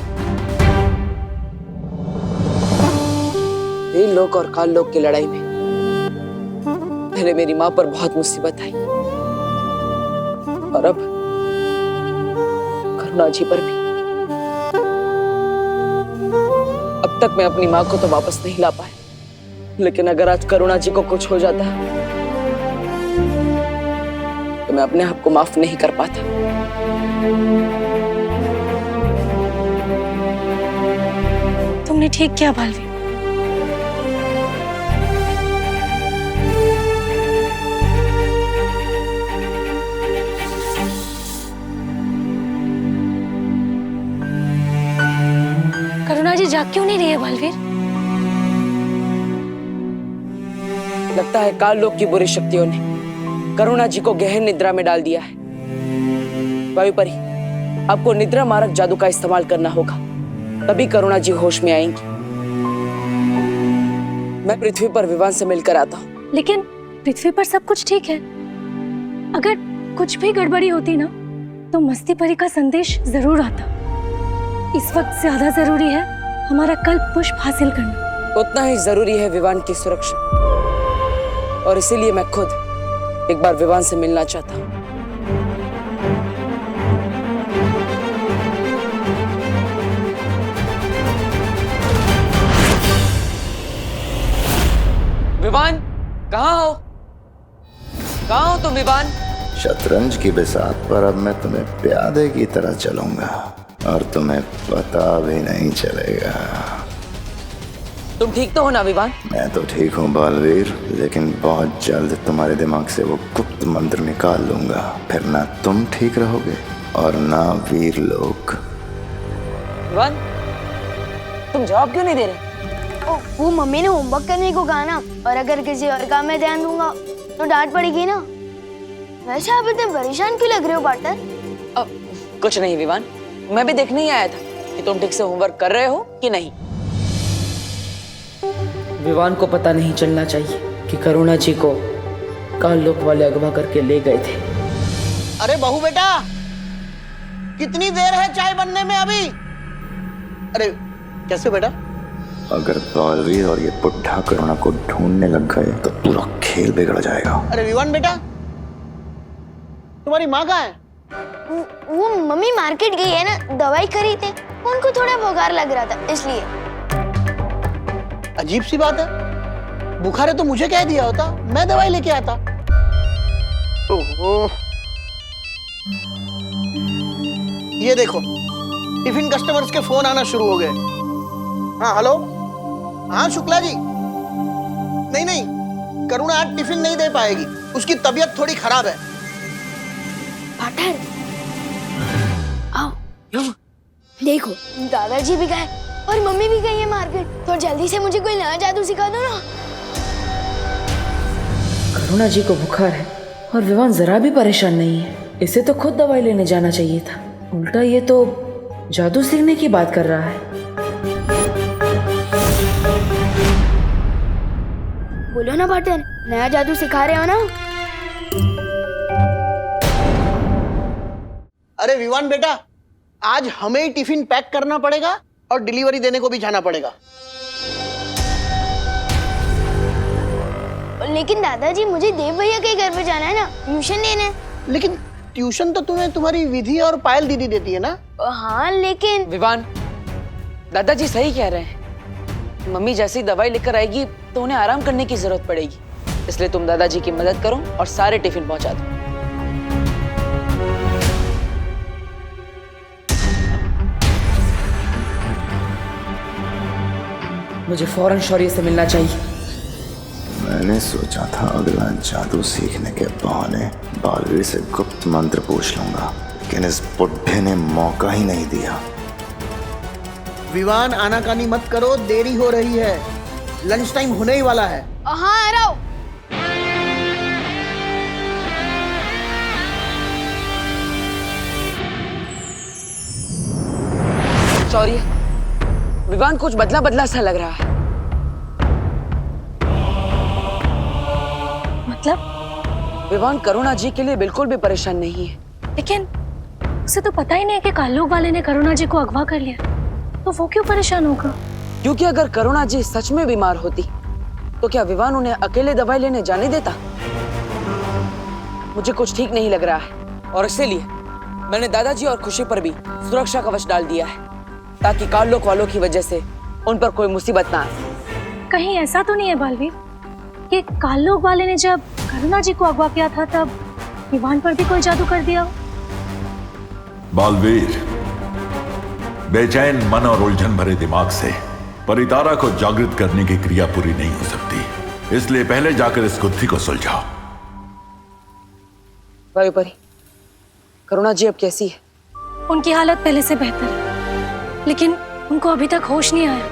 वीर लोक और काल लोक की लड़ाई में पहले मेरी मां पर बहुत मुसीबत आई और अब करुणा जी पर भी। अब तक मैं अपनी मां को तो वापस नहीं ला पाया, लेकिन अगर आज करुणा जी को कुछ हो जाता तो मैं अपने आप को माफ नहीं कर पाता। तुमने ठीक किया बालवीर। करुणा जी जाग क्यों नहीं रही है बालवीर? लगता है काल लोक की बुरी शक्तियों ने करुणा जी को गहन निद्रा में डाल दिया है। वायु परी, आपको निद्रा मारक जादू का इस्तेमाल करना होगा, तभी करुणा जी होश में आएंगी। मैं पृथ्वी पर विवान से मिलकर आता हूँ। लेकिन पृथ्वी पर सब कुछ ठीक है। अगर कुछ भी गड़बड़ी होती ना तो मस्ती परी का संदेश जरूर आता। इस वक्त ज्यादा जरूरी है हमारा कल्प पुष्प हासिल करना। उतना ही जरूरी है विवान की सुरक्षा, और इसीलिए मैं खुद एक बार विवान से मिलना चाहता हूँ। विवान, कहाँ हो? कहाँ हो तुम विवान? शतरंज की बिसात पर अब मैं तुम्हें प्यादे की तरह चलूंगा और तुम्हें पता भी नहीं चलेगा। तुम ठीक तो हो ना विवान? मैं तो ठीक हूँ बालवीर, लेकिन बहुत जल्द तुम्हारे दिमाग से वो गुप्त मंत्र निकाल लूंगा। फिर ना तुम ठीक रहोगे और ना वीर लोग। विवान, तुम जवाब क्यों नहीं दे रहे? वो मम्मी ने होमवर्क करने को कहा ना, और अगर किसी और काम में ध्यान दूंगा तो डांट पड़ेगी ना। वैसे आप इतने परेशान क्यों लग रहे हो पार्टनर? कुछ नहीं विवान, मैं भी देखने ही आया था कि तुम ठीक से होमवर्क कर रहे हो कि नहीं। विवान को पता नहीं चलना चाहिए कि करुणा जी को काल लोक वाले अगवा करके ले गए थे। अरे बहू बेटा, कितनी देर है चाय बनने में अभी? अरे कैसे बेटा? अगर बालवीर और ये बुढ़ा करुणा को ढूंढने लग गए तो पूरा खेल बिगड़ जाएगा। अरे विवान बेटा, तुम्हारी माँ कहाँ है? वो मम्मी मार्केट गई है ना, दवाई खरीदे। उनको थोड़ा बुखार लग रहा था इसलिए। अजीब सी बात है, बुखार है तो मुझे कह दिया होता, मैं दवाई लेके आता। ओहो, ये देखो टिफिन कस्टमर्स के फोन आना शुरू हो गए। हाँ हेलो, हाँ शुक्ला जी। नहीं नहीं, करुणा आज टिफिन नहीं दे पाएगी, उसकी तबीयत थोड़ी खराब है। पार्टनर आओ, देखो दादाजी भी गए और मम्मी भी गई है मार्केट, तो जल्दी से मुझे कोई नया जादू सिखा दो ना। करुणा जी को बुखार है और विवान जरा भी परेशान नहीं है। इसे तो खुद दवाई लेने जाना चाहिए था, उल्टा ये तो जादू सीखने की बात कर रहा है। बोलो ना पार्टनर, नया जादू सिखा रहे हो ना। अरे विवान बेटा, आज हमें ही टिफिन पैक करना पड़ेगा और डिलीवरी देने को भी जाना पड़ेगा। लेकिन दादाजी, मुझे देव भैया के घर पे जाना है ना, ट्यूशन लेने। लेकिन ट्यूशन तो तुम्हें तुम्हारी विधि और पायल दीदी देती है ना। हाँ लेकिन विवान, दादाजी सही कह रहे हैं। मम्मी जैसे ही दवाई लेकर आएगी तो उन्हें आराम करने की जरूरत पड़ेगी, इसलिए तुम दादाजी की मदद करो और सारे टिफिन पहुंचा दो। मुझे फौरन शौर्य से मिलना चाहिए। मैंने सोचा था अगला जादू सीखने के बहाने बालवीर से गुप्त मंत्र पूछ लूंगा, लेकिन इस बुढ़े ने मौका ही नहीं दिया। विवान, आनाकानी मत करो, देरी हो रही है, लंच टाइम होने ही वाला है। हाँ आ रहा हूँ। शौर्य, विवान कुछ बदला बदला सा लग रहा है। मतलब? विवान करुणा जी के लिए बिल्कुल भी परेशान नहीं है। लेकिन उसे तो पता ही नहीं है कि काल्लोग वाले ने करुणा जी को अगवा कर लिया, तो वो क्यों परेशान होगा? क्योंकि अगर करुणा जी सच में बीमार होती तो क्या विवान उन्हें अकेले दवाई लेने जाने देता? मुझे कुछ ठीक नहीं लग रहा है और इसीलिए मैंने दादाजी और खुशी पर भी सुरक्षा कवच डाल दिया है, ताकि काल्लोग वालों की वजह से उन पर कोई मुसीबत ना आए। कहीं ऐसा तो नहीं है बालवीर कि काल्लोग वाले ने जब करुणा जी को अगवा किया था तब विवान पर भी कोई जादू कर दिया हो? बालवीर, बेचैन मन और उलझन भरे दिमाग से परितारा को जागृत करने की क्रिया पूरी नहीं हो सकती, इसलिए पहले जाकर इस गुत्थी को सुलझाओ। वायुपरी, करुणा जी अब कैसी है? उनकी हालत पहले से बेहतर है, लेकिन उनको अभी तक होश नहीं आया।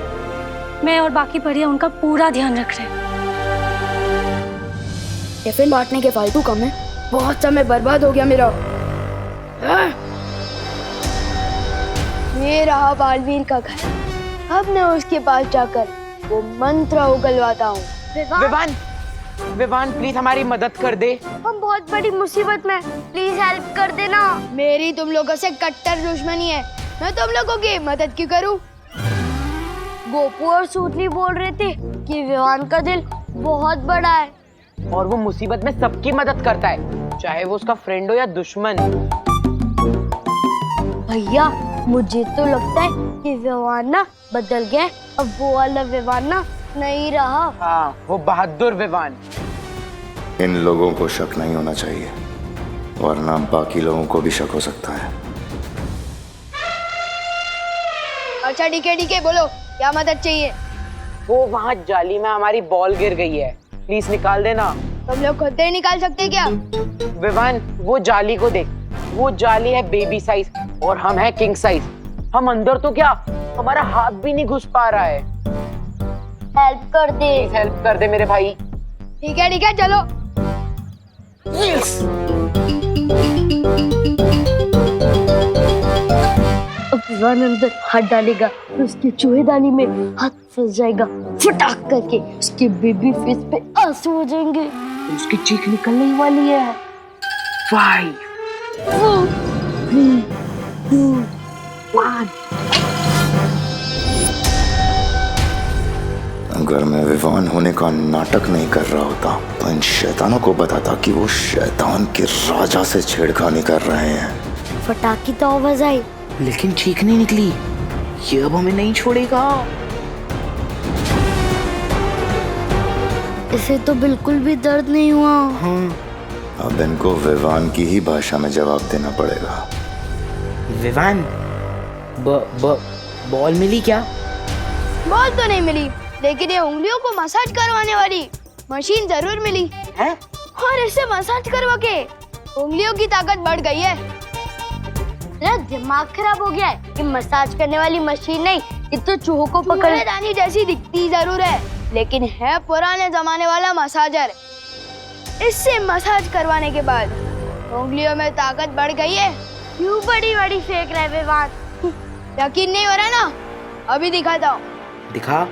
मैं और बाकी परियां उनका पूरा ध्यान रख रहे हैं। टिफिन बांटने के फालतू काम में बहुत समय बर्बाद हो गया मेरा। ये रहा बालवीर का घर, अब मैं उसके पास जाकर वो मंत्र उगलवाता हूँ। विवान, विवान प्लीज हमारी मदद कर दे, हम बहुत बड़ी मुसीबत में, प्लीज हेल्प कर देना। मेरी तुम लोगों से कट्टर दुश्मनी है, मैं तुम लोगों की मदद क्यों करूं? गोपू और सूतली बोल रहे थे कि विवान का दिल बहुत बड़ा है और वो मुसीबत में सबकी मदद करता है, चाहे वो उसका फ्रेंड हो या दुश्मन। भैया, मुझे तो लगता है कि विवान ना बदल गया, अब वो वाला विवान ना नहीं रहा। हाँ, वो बहादुर विवान। इन लोगों को शक नहीं होना चाहिए, वरना बाकी लोगों को भी शक हो सकता है। अच्छा ठीक है, बोलो क्या मदद चाहिए? वो वहाँ जाली में हमारी बॉल गिर गई है, प्लीज निकाल देना। तुम लोग खुद ही निकाल सकते क्या? विवान, वो जाली को देख, वो जाली है बेबी साइज और हम है किंग साइज। हम अंदर तो क्या, हमारा हाथ भी नहीं घुस पा रहा है। हेल्प कर दे, प्लीज हेल्प कर दे मेरे भाई। ठीक है चलो। अब विवान अंदर हाथ डालेगा तो उसके चूहेदानी में हाथ फंस जाएगा, फटाक करके उसके बेबी फेस पे आंसू हो जाएंगे, उसकी चीख निकलने ही वाली है। 5 4 3 2 1। अगर मैं विवान होने का नाटक नहीं कर रहा होता तो इन शैतानों को बताता कि वो शैतान के राजा से छेड़खानी कर रहे हैं। फटाकी तो आवाज आई, लेकिन चीख नहीं निकली। ये अब हमें नहीं छोड़ेगा। इसे तो बिल्कुल भी दर्द नहीं हुआ। हाँ। अब इनको विवान की ही भाषा में जवाब देना पड़ेगा। विवान, बॉल मिली क्या? बॉल तो नहीं मिली, लेकिन ये उंगलियों को मसाज करवाने वाली मशीन जरूर मिली है, और इससे मसाज करवा के उंगलियों की ताकत बढ़ गई है। मेरा दिमाग खराब हो गया है कि मसाज करने वाली मशीन नहीं, ये तो चूहों को पकड़दानी जैसी दिखती जरूर है, लेकिन है पुराने जमाने वाला मसाजर। इससे मसाज करवाने के बाद उंगलियों में ताकत बढ़ गई है। क्यों बड़ी बड़ी फेंक रहे विवान? यकीन नहीं हो रहा ना? अभी दिखाता हूँ। दिखा।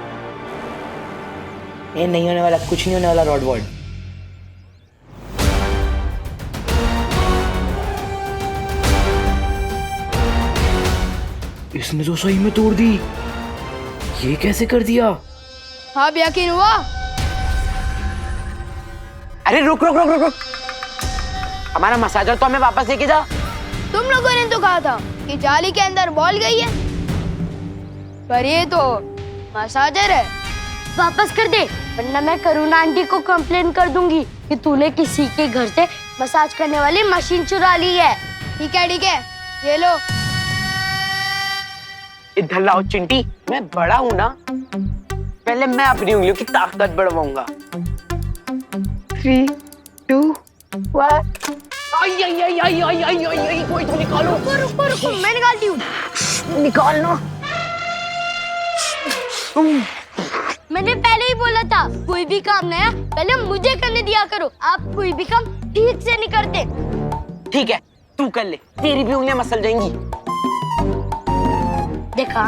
ये नहीं होने वाला, कुछ नहीं होने वाला रॉड वॉर्ड। इसने तो सही में तोड़ दी। ये कैसे कर दिया? हाँ, अब यकीन हुआ? अरे रुक रुक रुक रुक रुक, हमारा मसाजर तो हमें वापस लेके जा। तुम लोगों ने तो कहा था कि जाली के अंदर बॉल गई है, पर ये तो मसाजर है। वापस कर दे, वरना मैं करुणा आंटी को कंप्लेन कर दूंगी कि तूने किसी के घर से मसाज करने वाली मशीन चुरा ली है। ठीक है, ये लो। इधर लाओ चिंटी, मैं बड़ा हूँ ना, पहले मैं अपनी उंगलियों की ताकत बढ़वाऊंगा। 3, 2, 1। आई, कोई तो निकालो। रुको, मैं निकालती हूँ। निकालना। मैंने पहले ही बोला था, कोई भी काम नया पहले मुझे करने दिया करो। आप कोई भी काम ठीक से नहीं करते। ठीक है, तू कर ले, तेरी भी उंगलियां मसल जाएंगी। देखा?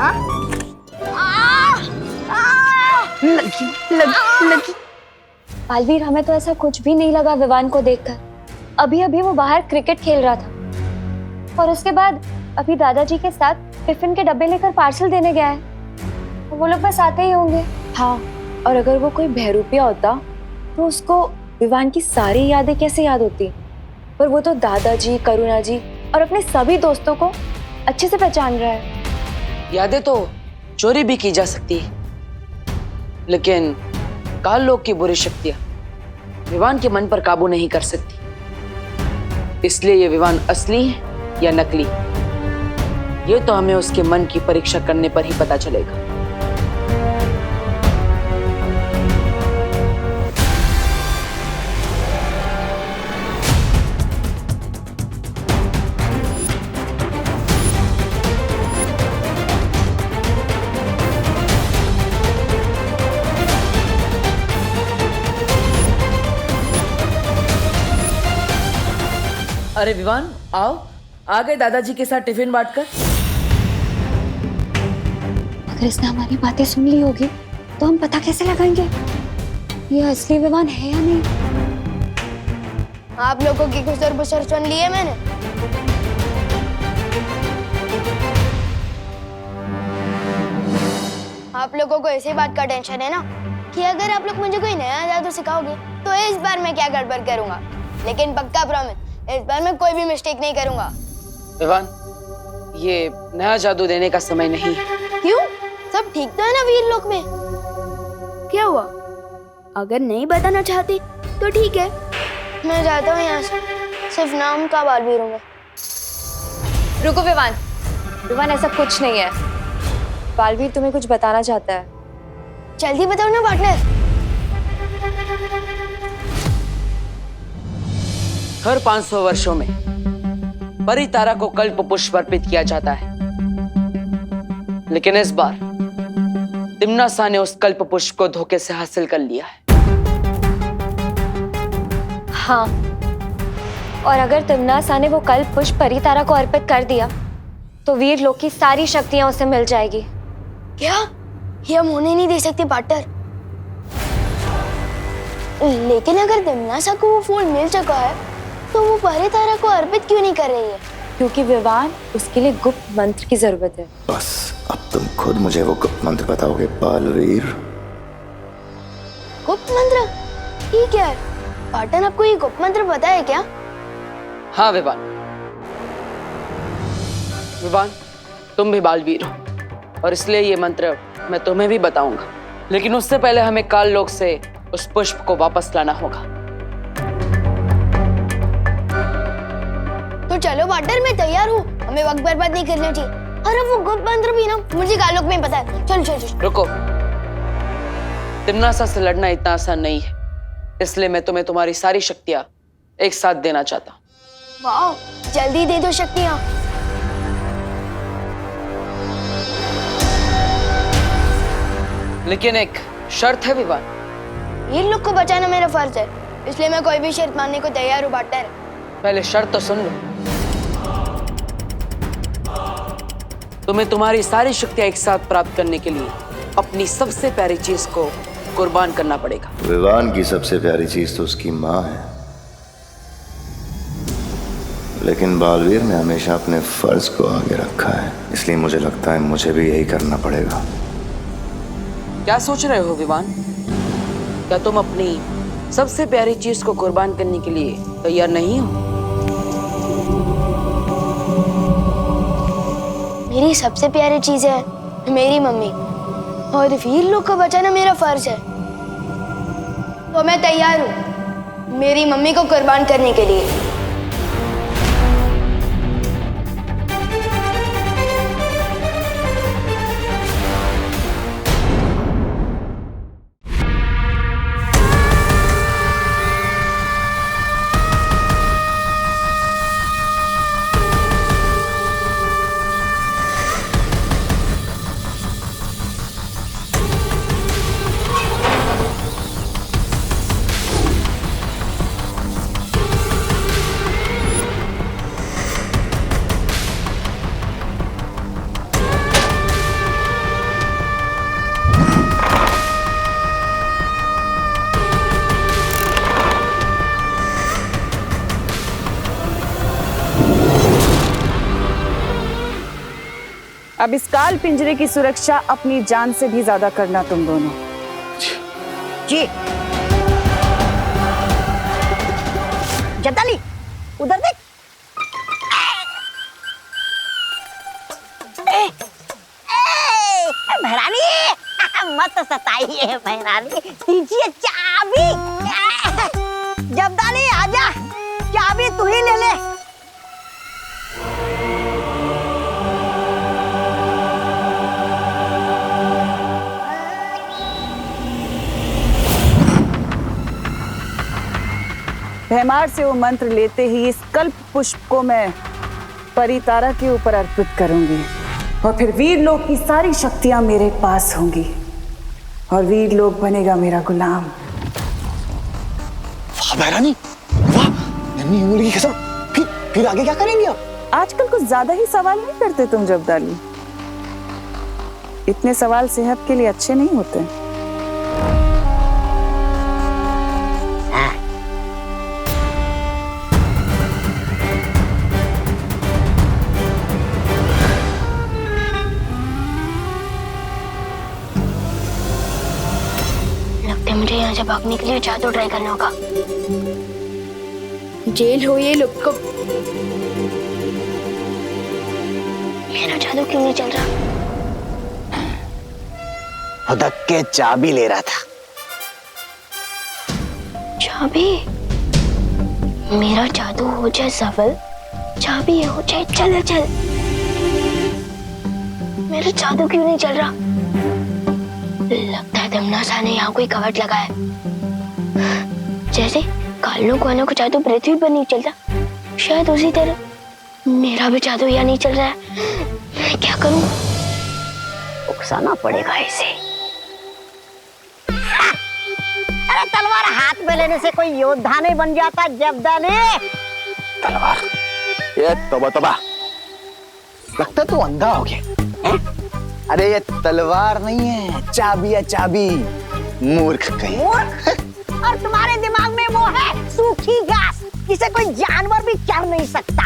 लगी। बालवीर, हमें तो ऐसा कुछ भी नहीं लगा विवान को देखकर। अभी अभी वो बाहर क्रिकेट खेल रहा था और उसके बाद अभी दादाजी के साथ टिफिन के डब्बे लेकर पार्सल देने गया है। वो लोग बस आते ही होंगे। हाँ, और अगर वो कोई बहरूपिया होता तो उसको विवान की सारी यादें कैसे याद होती? पर वो तो दादाजी, करुणा जी और अपने सभी दोस्तों को अच्छे से पहचान रहा है। यादें तो चोरी भी की जा सकती है, लेकिन काल लोग की बुरी शक्तियां विवान के मन पर काबू नहीं कर सकती। इसलिए ये विवान असली है या नकली, ये तो हमें उसके मन की परीक्षा करने पर ही पता चलेगा। अरे विवान, आओ, आ गए दादाजी के साथ टिफिन बांटकर। अगर इसने हमारी बातें सुन ली होगी तो हम पता कैसे लगाएंगे ये असली विवान है या नहीं? आप लोगों की गुजर बसर सुन ली है मैंने। आप लोगों को इसी बात का टेंशन है ना कि अगर आप लोग मुझे कोई नया जादू सिखाओगे तो इस बार मैं क्या गड़बड़ करूंगा, लेकिन पक्का प्रॉमिस, इस बार मैं कोई भी मिस्टेक नहीं करूंगा। विवान, ये नया जादू देने का समय नहीं है। क्यों? सब ठीक तो है ना वीर लोक में? क्या हुआ? अगर नहीं बताना चाहती तो ठीक है, मैं जाता हूँ यहाँ से। सिर्फ नाम का बालवीर हूँ मैं। रुको विवान, ऐसा कुछ नहीं है। बालवीर तुम्हें कुछ बताना चाहता है। जल्दी बताओ ना पार्टनर। हर 500 वर्षों में परी तारा को कल्प पुष्प अर्पित किया जाता है, लेकिन इस बार तिम्नासा ने उस कल्प पुष्प को धोखे से हासिल कर लिया है। हाँ, और अगर तिम्नासा ने वो कल्प पुष्प परी तारा को अर्पित कर दिया तो वीर लोक की सारी शक्तियां उसे मिल जाएगी। क्या? ये हम होने नहीं दे सकते पार्टनर। लेकिन अगर तिम्नासा को वो फूल मिल चुका है तो वो परी तारा को अर्पित क्यों नहीं कर रही है? क्योंकि विवान, उसके लिए गुप्त मंत्र की जरूरत है। बस अब तुम खुद मुझे वो गुप्त मंत्र बताओगे बालवीर। गुप्त मंत्र? ठीक है पार्टनर, आपको ये गुप्त मंत्र पता है क्या? हाँ विवान, तुम भी बालवीर हो और इसलिए ये मंत्र मैं तुम्हें भी बताऊंगा, लेकिन उससे पहले हमें काल लोक से उस पुष्प को वापस लाना होगा। तो चलो पार्टनर, मैं तैयार हूँ। हमें वक्त बर्बाद नहीं करना चाहिए। अरे वो गुप्त मंत्र भी ना मुझे काल लोक में पता है। चलो चलो चलो। रुको, तिम्नासा से लड़ना इतना आसान नहीं है, इसलिए मैं तुम्हें तुम्हारी सारी शक्तियां एक साथ देना चाहता हूँ। वाह, जल्दी दे दो शक्तियां। लेकिन एक शर्त है विवान। वीर लोग को बचाना मेरा फर्ज है, इसलिए मैं कोई भी शर्त मानने को तैयार हूँ पार्टनर। पहले शर्त तो सुन लो। तुम्हें तुम्हारी सारी शक्तियां एक साथ प्राप्त करने के लिए अपनी सबसे प्यारी चीज को कुर्बान करना पड़ेगा। विवान की सबसे प्यारी चीज तो उसकी माँ है, लेकिन बालवीर ने हमेशा अपने फर्ज को आगे रखा है, इसलिए मुझे लगता है मुझे भी यही करना पड़ेगा। क्या सोच रहे हो विवान? क्या तुम अपनी सबसे प्यारी चीज को कुर्बान करने के लिए तैयार नहीं हो? मेरी सबसे प्यारी चीज है मेरी मम्मी, और वीर लोग को बचाना मेरा फर्ज है, तो मैं तैयार हूँ मेरी मम्मी को कुर्बान करने के लिए। अब इस काल पिंजरे की सुरक्षा अपनी जान से भी ज्यादा करना तुम दोनों। जी जब्दाली, उधर देख। महरानी मत सताइए महरानी, दीजिए चाबी। जब्दाली आजा, चाबी तू ही ले ले। भैमार से वो मंत्र लेते ही इस कल्प पुष्प को मैं परितारा के ऊपर अर्पित करूंगी, और फिर वीर लोक की सारी शक्तियां मेरे पास होंगी, और वीर लोक बनेगा मेरा गुलाम। वाह महरानी, वाह नन्ही उंगली की कसम। फिर आगे क्या करेंगे आप? आजकल कुछ ज्यादा ही सवाल नहीं करते तुम जब्दाली, इतने सवाल सेहत के लिए अच्छे नहीं होते। मुझे यहाँ से भागने के लिए जादू ट्राई करना होगा। जेल हो ये लोग को। मेरा जादू क्यों नहीं चल रहा? हुदक के चाबी ले रहा था। चाबी? मेरा जादू हो जाए सफल, चाबी हो जाए चल चल। मेरा जादू क्यों नहीं चल रहा? लगता है दमनासा ने यहाँ कोई कवट लगाया, जैसे कालनों कानों का जादू पृथ्वी पर नहीं चलता, शायद उसी तरह मेरा भी जादू यहाँ नहीं चल रहा है। मैं क्या करूं? उकसाना पड़ेगा इसे। अरे तलवार हाथ में लेने से कोई योद्धा नहीं बन जाता जब्दाली। तलवार? ये तौबा तौबा, लगता तू अंधा हो गया। अरे ये तलवार नहीं है, चाबी है चाबी। मूर्ख कहीं। मूर्ख? और तुम्हारे दिमाग में वो है सूखी घास, जिसे कोई जानवर भी चढ़ नहीं सकता।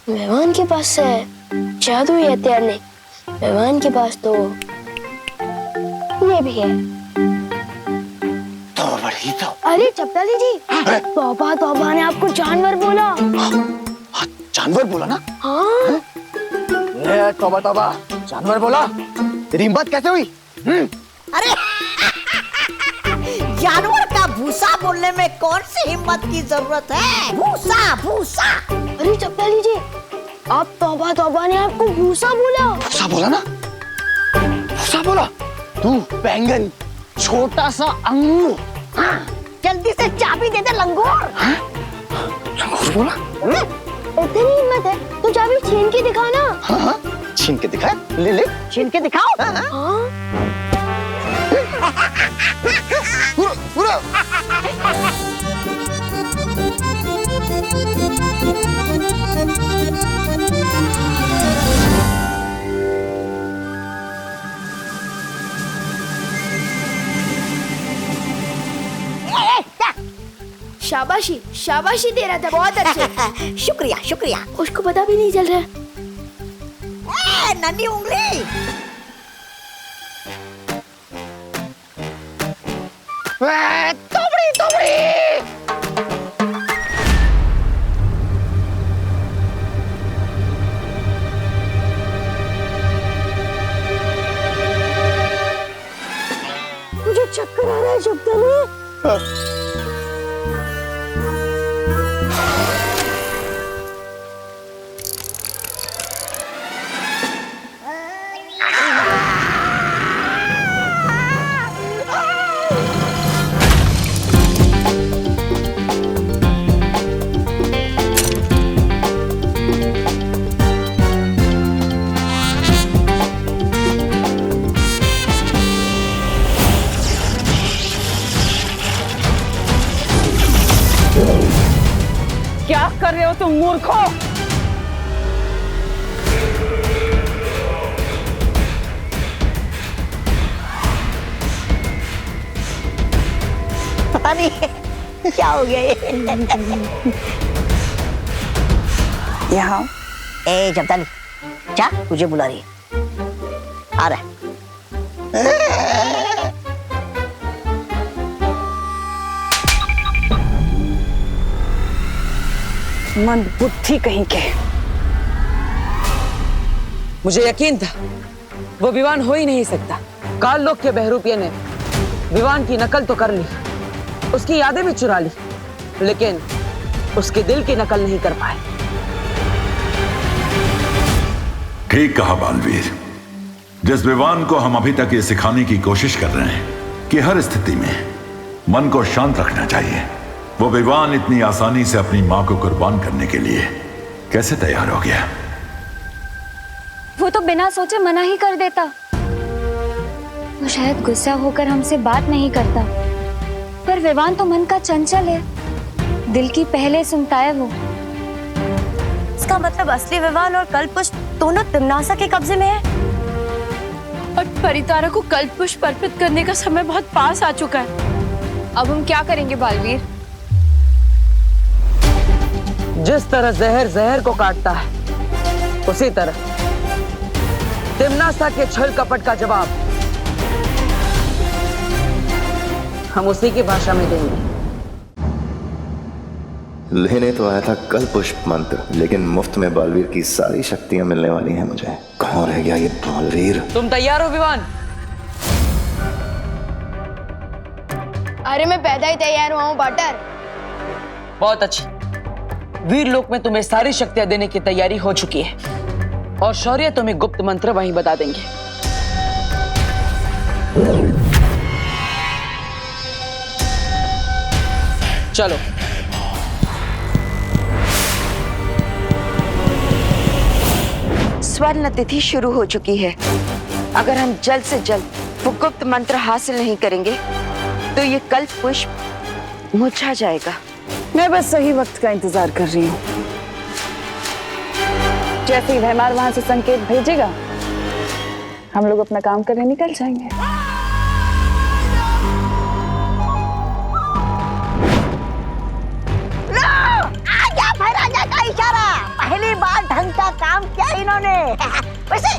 मेहमान के पास है जादू या हथियार नहीं, मेहमान के पास तो ये भी है। तो बड़ी तो। अरे जब्दाली जी, तौबा तौबा ने आपको जानवर बोला। हाँ, जानवर बोला ना? हाँ। तौबा तौबा, जानवर बोला? तेरी हिम्मत कैसे हुई? अरे जानवर का भूसा बोलने में कौन सी हिम्मत की जरूरत है? भूसा भूसा। अरे जब्दाली जी, आप तौबा तौबा ने आपको भूसा बोला। भूसा बोला ना? भूसा बोला? तू बैंगन, छोटा सा अंगूर। हाँ, जल्दी से चाबी दे दे लंगूर। हाँ? लंगूर बोला? इतनी हिम्मत है तो चाबी छीन के दिखाना। हाँ, छीन के दिखा। ले ले, छीन के दिखाओ। हाँ। शाबाशी शाबाशी दे रहा था, बहुत अच्छे। शुक्रिया शुक्रिया। उसको पता भी नहीं चल रहा। नन्ही उंगली। तोबड़ी तोबड़ी। मुझे चक्कर आ रहा है शब्दानी। क्या कर रहे हो तुम मूर्खों? पता नहीं क्या हो गया ये। यहाँ ए जब्दाली, क्या तुझे बुला रही है? आ रहा मंद बुद्धि कहीं के। मुझे यकीन था वो विवान हो ही नहीं सकता। काल लोक के बहरूपिये ने विवान की नकल तो कर ली, उसकी यादें भी चुरा ली, लेकिन उसके दिल की नकल नहीं कर पाए। ठीक कहा बालवीर। जिस विवान को हम अभी तक ये सिखाने की कोशिश कर रहे हैं कि हर स्थिति में मन को शांत रखना चाहिए, वो विवान इतनी आसानी से अपनी मां को कुर्बान करने के लिए कैसे तैयार हो गया? वो तो बिना सोचे मना ही कर देता। वो शायद गुस्सा होकर हमसे बात नहीं करता, पर विवान तो मन का चंचल है, दिल की पहले सुनता है वो। इसका मतलब असली विवान और कल्पपुष्प दोनों तिम्नासा के कब्जे में है। और परितारा को कल्पपुष्प अर्पित करने का समय बहुत पास आ चुका है। अब हम क्या करेंगे बालवीर? जिस तरह जहर जहर को काटता है, उसी तरह तिम्नासा के छल कपट का जवाब हम उसी की भाषा में देंगे। लेने तो आया था कल पुष्प मंत्र, लेकिन मुफ्त में बालवीर की सारी शक्तियां मिलने वाली हैं मुझे। कहाँ रह गया ये बालवीर? तुम तैयार हो विवान? अरे मैं पैदा ही तैयार हुआ हूँ बटर। बहुत अच्छी। वीर लोक में तुम्हें सारी शक्तियां देने की तैयारी हो चुकी है, और शौर्य तुम्हें गुप्त मंत्र वहीं बता देंगे। चलो। स्वर्ण तिथि शुरू हो चुकी है। अगर हम जल्द से जल्द वो गुप्त मंत्र हासिल नहीं करेंगे तो ये कल्प पुष्प मुरझा जाएगा। मैं बस सही वक्त का इंतजार कर रही हूँ। जैसे ही भैमार वहां से संकेत भेजेगा, हम लोग अपना काम करने निकल जाएंगे। आजा भैराजा का इशारा। पहली बार ढंग का काम किया इन्होंने। वैसे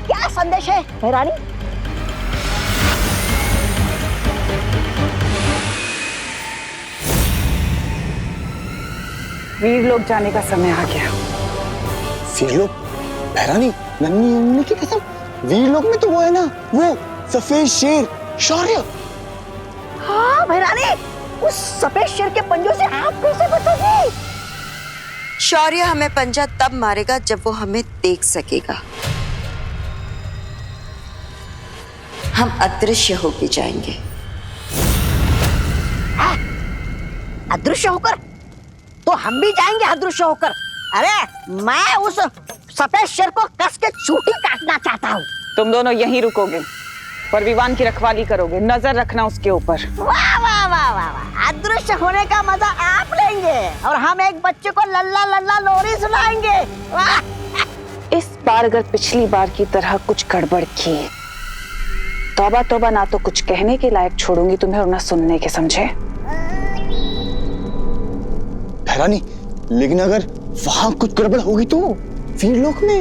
क्या संदेश है भैरानी? वीर लोग जाने का समय आ गया। वीर लोग? भैरानी, नन्ही उंगली की कसम, वीर लोग में तो वो है ना, वो सफेद शेर शौर्य। हाँ भैरानी, उस सफेद शेर के पंजों से आप कैसे बचोगी? शौर्य हमें पंजा तब मारेगा जब वो हमें देख सकेगा। हम अदृश्य होके जाएंगे। अदृश्य होकर? तो हम भी जाएंगे अदृश्य होकर। अरे मैं उस सफेद शेर को कस के चूटी काटना चाहता हूँ। तुम दोनों यहीं रुकोगे, पर विवान की रखवाली करोगे, नजर रखना उसके ऊपर। वाह वाह वाह वाह वाह, अदृश्य होने का मजा आप लेंगे और हम एक बच्चे को लल्ला लल्ला लोरी सुनाएंगे। वाह! इस बार अगर पिछली बार की तरह कुछ गड़बड़ की, तौबा तौबा, ना तो कुछ कहने के लायक छोड़ूंगी तुम्हें और ना सुनने के, समझे? भैरानी, लेकिन अगर वहां कुछ गड़बड़ होगी तो वीरलोक में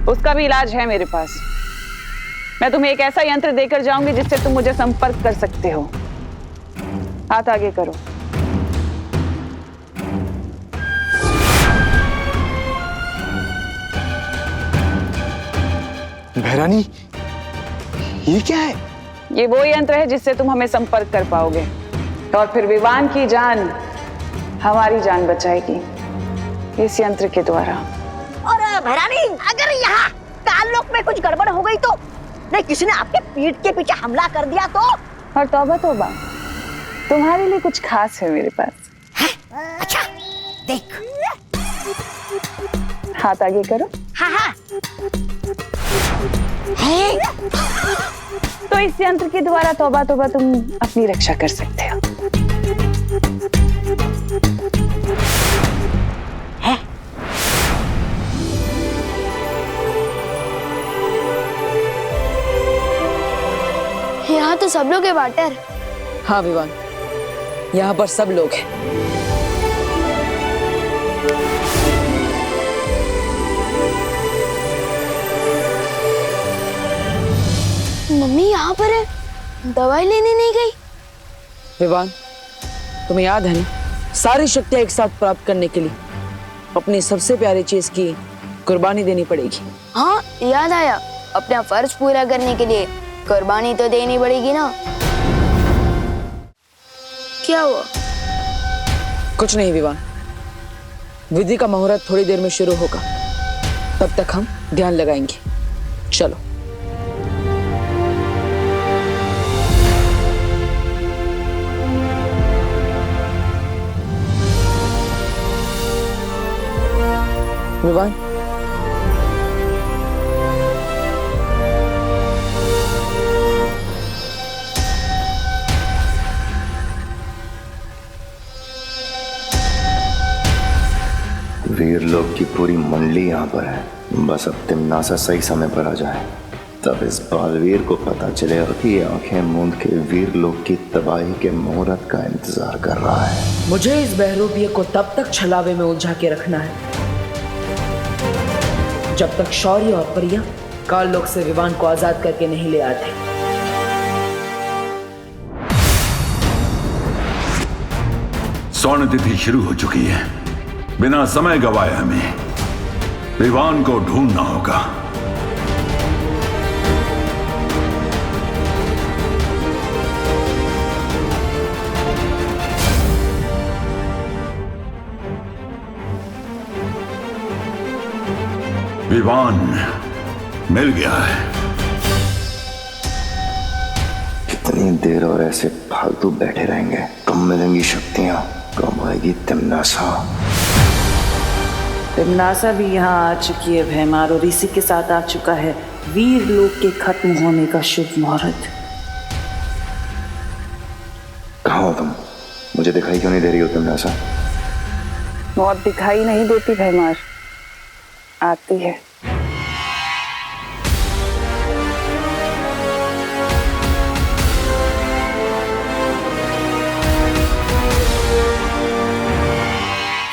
उसका भी इलाज है मेरे पास। मैं तुम्हें एक ऐसा यंत्र देकर जाऊंगी जिससे तुम मुझे संपर्क कर सकते हो। हाथ आगे करो। भैरानी, ये क्या है? ये वो यंत्र है जिससे तुम हमें संपर्क कर पाओगे और फिर विवान की जान हमारी जान बचाएगी इस यंत्र के द्वारा। और भैरानी, अगर यहाँ काललोक में कुछ गड़बड़ हो गई तो, नहीं किसी ने आपके पीठ के पीछे हमला कर दिया तो? और तौबा तौबा, तुम्हारे लिए कुछ खास है मेरे पास। अच्छा, देख। हाथ आगे करो। हाँ हाँ। तो इस यंत्र के द्वारा तौबा तौबा तुम अपनी रक्षा कर सकते हो। यहाँ तो सब लोग है वाटर। हाँ विवान, यहाँ पर सब लोग हैं। मम्मी यहाँ पर है, दवाई लेने नहीं गई। विवान, तुम्हें याद है ना, सारी शक्तियां एक साथ प्राप्त करने के लिए अपनी सबसे प्यारी चीज की कुर्बानी देनी पड़ेगी। हाँ याद आया, अपना फर्ज पूरा करने के लिए कुर्बानी तो देनी पड़ेगी ना। क्या हुआ? कुछ नहीं विवान, विधि का मुहूर्त थोड़ी देर में शुरू होगा, तब तक हम ध्यान लगाएंगे। चलो। विवान, वीरलोक की पूरी मंडली यहाँ पर है। बस अब तिम्नासा सही समय पर आ जाए, तब इस बालवीर को पता चलेगा कि ये आंखें मूंद के वीरलोक की तबाही के मुहूर्त का इंतजार कर रहा है। मुझे इस बहरूपिये को तब तक छलावे में उलझा के रखना है जब तक शौर्य और परियां काललोक से विवान को आजाद करके नहीं ले आते। स्वर्ण तिथि शुरू हो चुकी है। बिना समय गवाए हमें विवान को ढूंढना होगा। विवान मिल गया है। कितनी देर और ऐसे फालतू बैठे रहेंगे? कम मिलेंगी शक्तियां, कम आएगी तिम्नासा। तिम्नासा भी यहाँ आ चुकी है भैमार, और इसी के साथ आ चुका है वीरलोक के खत्म होने का शुभ मुहूर्त। कहाँ हो तुम? मुझे दिखाई क्यों नहीं दे रही हो तिम्नासा? मौत दिखाई नहीं देती भैमार, आती है।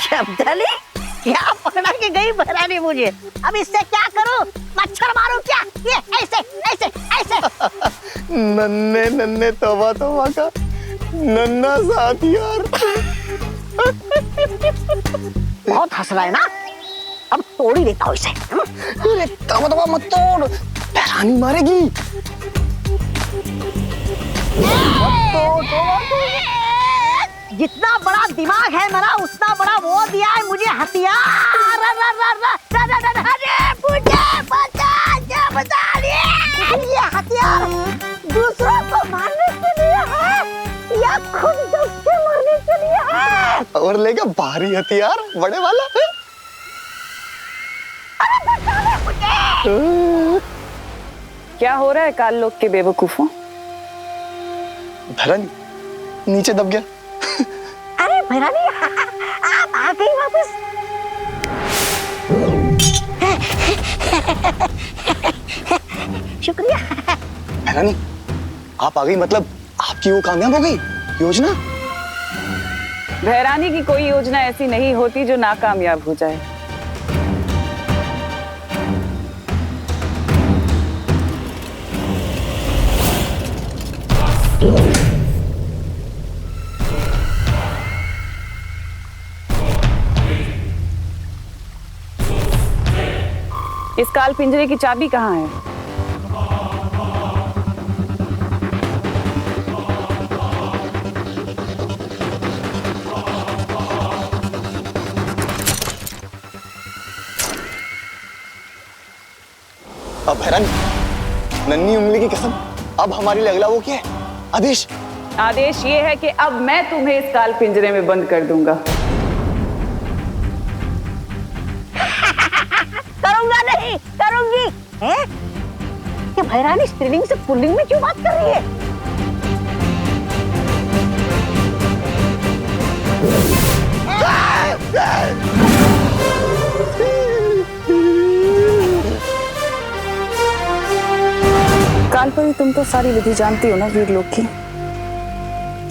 शब्दाली, क्या पकड़ा के गई भैरानी मुझे? अब इससे क्या करूं? मच्छर मारूं क्या? ये ऐसे ऐसे ऐसे। नन्हे नन्हे तौबा तौबा का नन्हा सा हथियार। बहुत हंस रहा है ना? अब तोड़ ही देता हूँ इसे। अरे तौबा तौबा मत तोड़, भैरानी मारेगी। जितना बड़ा दिमाग है मेरा, उतना बड़ा वो दिया है मुझे हथियार। ये हथियार दूसरों को मारने के लिए है या खुद दब के मरने के लिए है? और लेगा भारी हथियार, बड़े वाला है। अरे बचा ले मुझे। क्या हो रहा है काल लोग के बेवकूफों? भैरानी नीचे दब गया। अरे भैरानी आप आ गई वापस। शुक्रिया। भैरानी आप आ गई मतलब आपकी वो कामयाब हो गई योजना? भैरानी की कोई योजना ऐसी नहीं होती जो नाकामयाब हो जाए। इस काल पिंजरे की चाबी कहाँ है? अब भैरानी नन्ही उंगली की कसम, अब हमारे लिए अगला वो क्या है? आदेश। आदेश ये है कि अब मैं तुम्हें इस काल पिंजरे में बंद कर दूंगा। करूंगा नहीं, करूंगी। हैं? ये भैरानी स्त्रीलिंग से पुल्लिंग में क्यों बात कर रही है? कालपरी, तुम तो सारी विधि जानती हो ना वीर लोग की।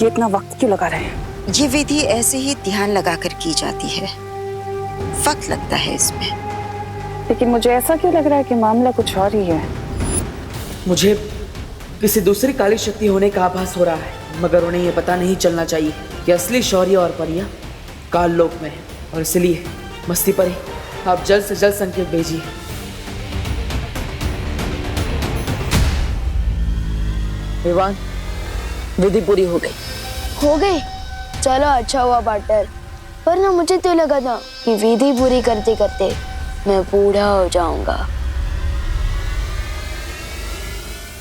ये इतना वक्त क्यों लगा रहे हैं? ये विधि ऐसे ही ध्यान लगाकर की जाती है, वक्त लगता है इसमें। लेकिन मुझे ऐसा क्यों लग रहा है कि मामला कुछ और ही है? मुझे किसी दूसरी काली शक्ति होने का आभास हो रहा है, मगर उन्हें यह पता नहीं चलना चाहिए कि असली शौर्य और परियां काल लोक में है। और इसलिए मस्ती परी, आप जल्द से जल्द संकेत भेजिए। विवान, विधि पूरी हो गई। हो गई? चलो अच्छा हुआ पार्टनर, पर ना मुझे तो लगा था कि विधि पूरी करते करते मैं बूढ़ा हो जाऊंगा।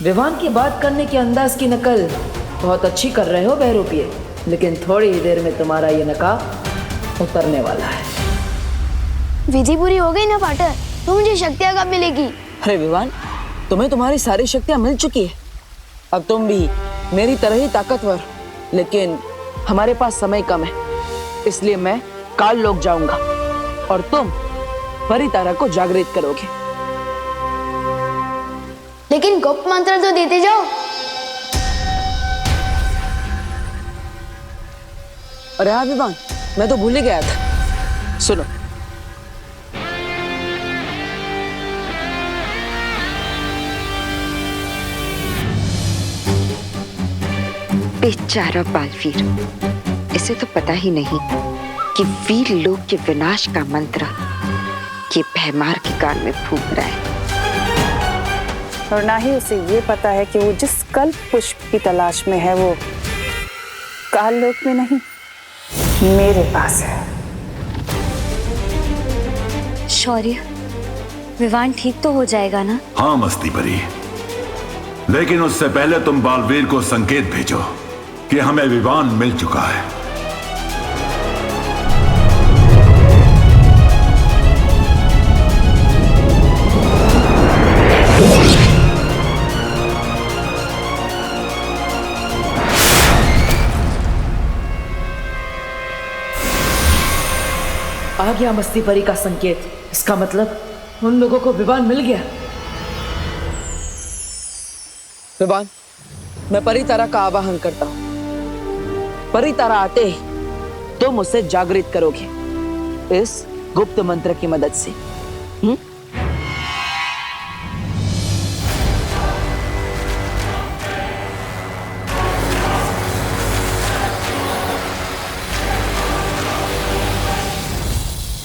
विवान की बात करने के अंदाज की नकल बहुत अच्छी कर रहे हो बहरूपिये, लेकिन थोड़ी ही देर में तुम्हारा ये नकाब उतरने वाला है। विधि पूरी हो गई ना पार्टनर, तो मुझे शक्तियाँ कब मिलेगी? अरे विवान, तुम्हें तुम्हारी सारी शक्तियां मिल चुकी है। अब तुम भी मेरी तरह ही ताकतवर, लेकिन हमारे पास समय कम है, इसलिए मैं काल लोक जाऊंगा और तुम परितारा को जागृत करोगे। लेकिन गुप्त मंत्र तो देते जाओ। अरे हाँ विवान, मैं तो भूल ही गया था। सुनो, बेचारा बालवीर, इसे तो पता ही नहीं कि वीर लोक के विनाश का मंत्र ये भैमार के कान में फूंक रहा है। और ना ही उसे ये पता है कि वो जिस कल्प पुष्प की तलाश में है वो काल लोक में नहीं, मेरे पास है। शौर्य, विवान ठीक तो हो जाएगा ना? हाँ मस्ती परी, लेकिन उससे पहले तुम बालवीर को संकेत भेजो कि हमें विवान मिल चुका है। आ गया मस्ती परी का संकेत। इसका मतलब उन लोगों को विवान मिल गया। विवान, मैं परितारा का आवाहन करता हूं। परितारा आते ही तुम उसे जागृत करोगे इस गुप्त मंत्र की मदद से।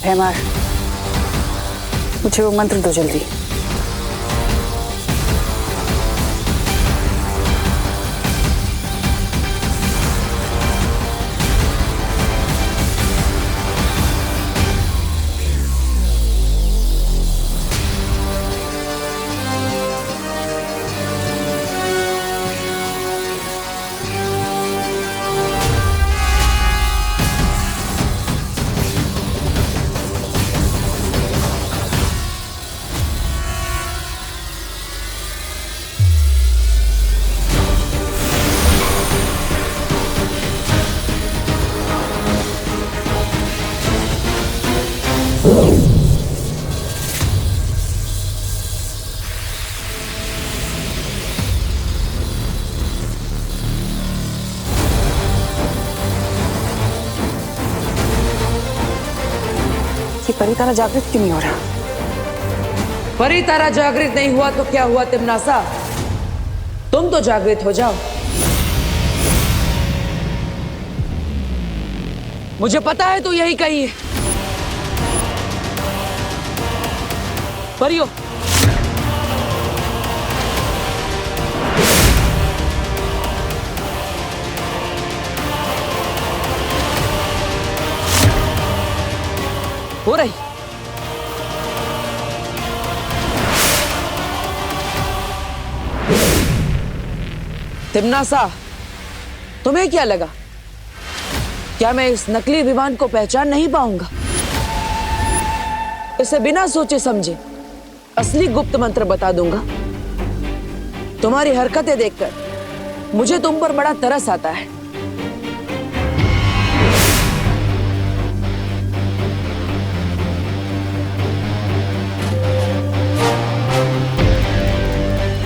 भैमार, मुझे वो मंत्र दो जल्दी। परितारा जागृत क्यों नहीं हो रहा? परितारा जागृत नहीं हुआ तो क्या हुआ तिमनासा? तुम तो जागृत हो जाओ। मुझे पता है तू यही कही है। परियो, हो रही। तिमनासा, तुम्हें क्या लगा? क्या मैं इस नकली विमान को पहचान नहीं पाऊंगा? इसे बिना सोचे समझे असली गुप्त मंत्र बता दूंगा। तुम्हारी हरकतें देखकर मुझे तुम पर बड़ा तरस आता है।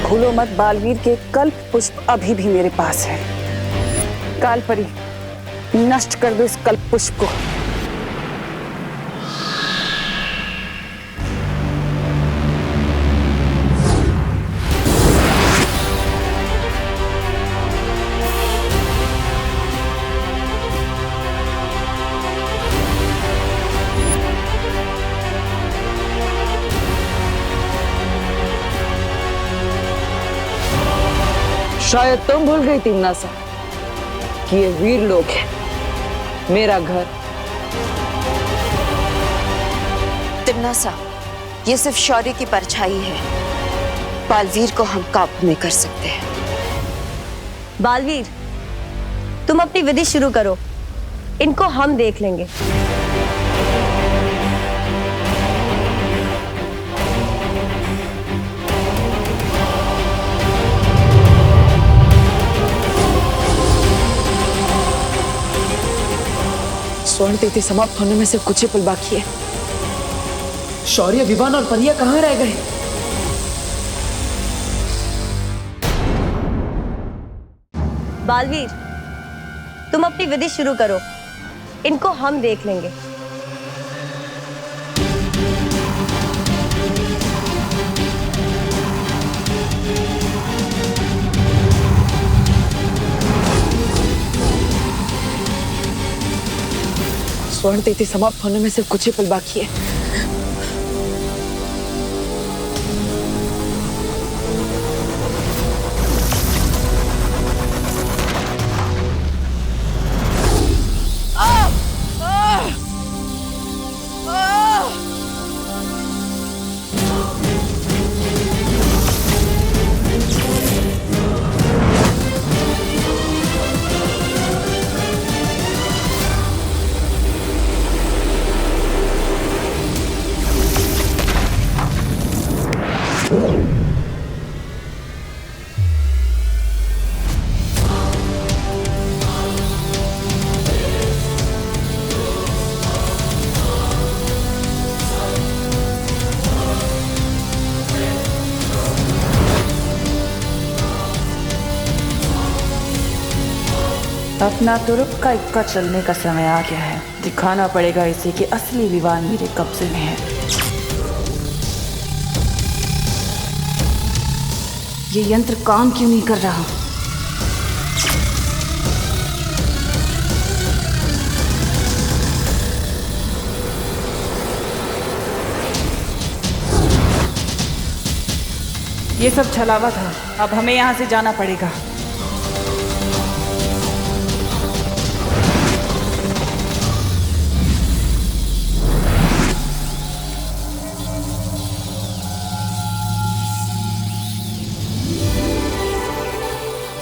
भूलो मत, बालवीर के कल्प पुष्प अभी भी मेरे पास है। कालपरी, नष्ट कर दो इस कल्प पुष्प को। शायद तुम भूल गई तिमनासा कि ये वीर लोग हैं, मेरा घर। तिमनासा, ये सिर्फ शौर्य की परछाई है। बालवीर को हम काबू में कर सकते हैं। बालवीर, तुम अपनी विधि शुरू करो, इनको हम देख लेंगे। स्वर्ण तिथि समाप्त होने में सिर्फ कुछ ही पल बाकी है। शौर्य, विवान और परिया कहाँ रह गए? बालवीर, तुम अपनी विधि शुरू करो, इनको हम देख लेंगे। स्वर्ण तिथि समाप्त होने में सिर्फ कुछ ही पल बाकी है। अपना तुरुप का इक्का चलने का समय आ गया है। दिखाना पड़ेगा इसे कि असली विवान मेरे कब्जे में है। ये यंत्र काम क्यों नहीं कर रहा? ये सब छलावा था। अब हमें यहाँ से जाना पड़ेगा।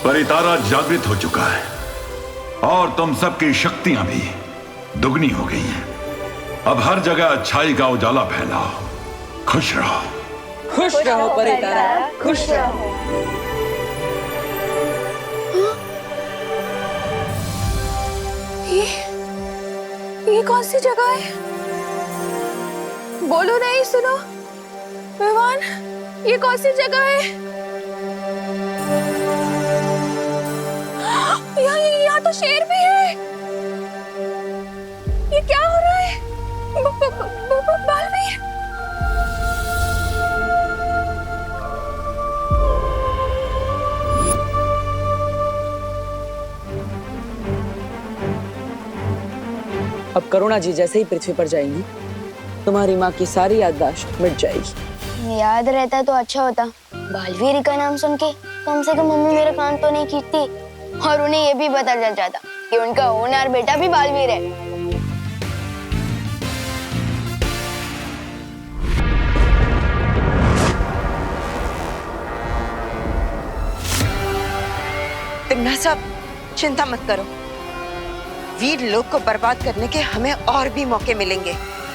परितारा जागृत हो चुका है और तुम सबकी शक्तियां भी दुगनी हो गई हैं। अब हर जगह अच्छाई का उजाला फैलाओ। खुश रहो। खुश रहो परितारा, खुश रहो। ये कौन सी जगह है? बोलो नहीं, सुनो विवान, ये कौन सी जगह है? यहाँ तो शेर भी है। ये क्या हो रहा है? बालवीर, अब करुणा जी जैसे ही पृथ्वी पर जाएंगी, तुम्हारी माँ की सारी याददाश्त मिट जाएगी। याद रहता तो अच्छा होता। बालवीर का नाम सुन के कम से कम मम्मी मेरे कान तो नहीं खींचती, और उन्हें ये भी पता चल जाता कि उनका होनहार बेटा भी बालवीर है। तिम्नासा, चिंता मत करो, वीर लोग को बर्बाद करने के हमें और भी मौके मिलेंगे।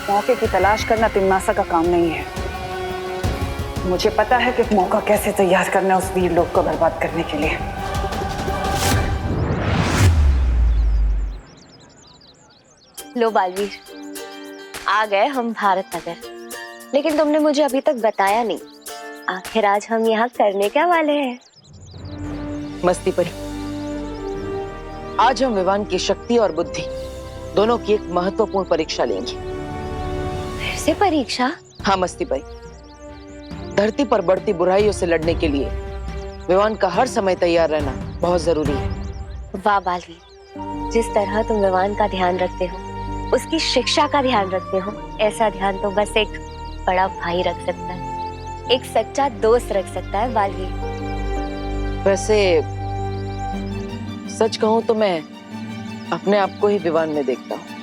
मौके की तलाश करना तिम्नासा का काम नहीं है। मुझे पता है कि मौका कैसे तैयार करना है उस वीर लोग को बर्बाद करने के लिए। लो बालवीर, आ गए हम भारत नगर, लेकिन तुमने मुझे अभी तक बताया नहीं, आखिर आज हम यहाँ करने क्या वाले हैं? मस्ती परी, आज हम विवान की शक्ति और बुद्धि दोनों की एक महत्वपूर्ण परीक्षा लेंगे। फिर से परीक्षा? हाँ मस्ती परी, धरती पर बढ़ती बुराइयों से लड़ने के लिए विवान का हर समय तैयार रहना बहुत जरूरी है। वाह बालवीर, जिस तरह तुम विवान का ध्यान रखते हो, उसकी शिक्षा का ध्यान रखते हो, ऐसा ध्यान तो बस एक बड़ा भाई रख सकता है, एक सच्चा दोस्त रख सकता है बालवीर। वैसे सच कहूं तो मैं अपने आप को ही विवान में देखता हूँ।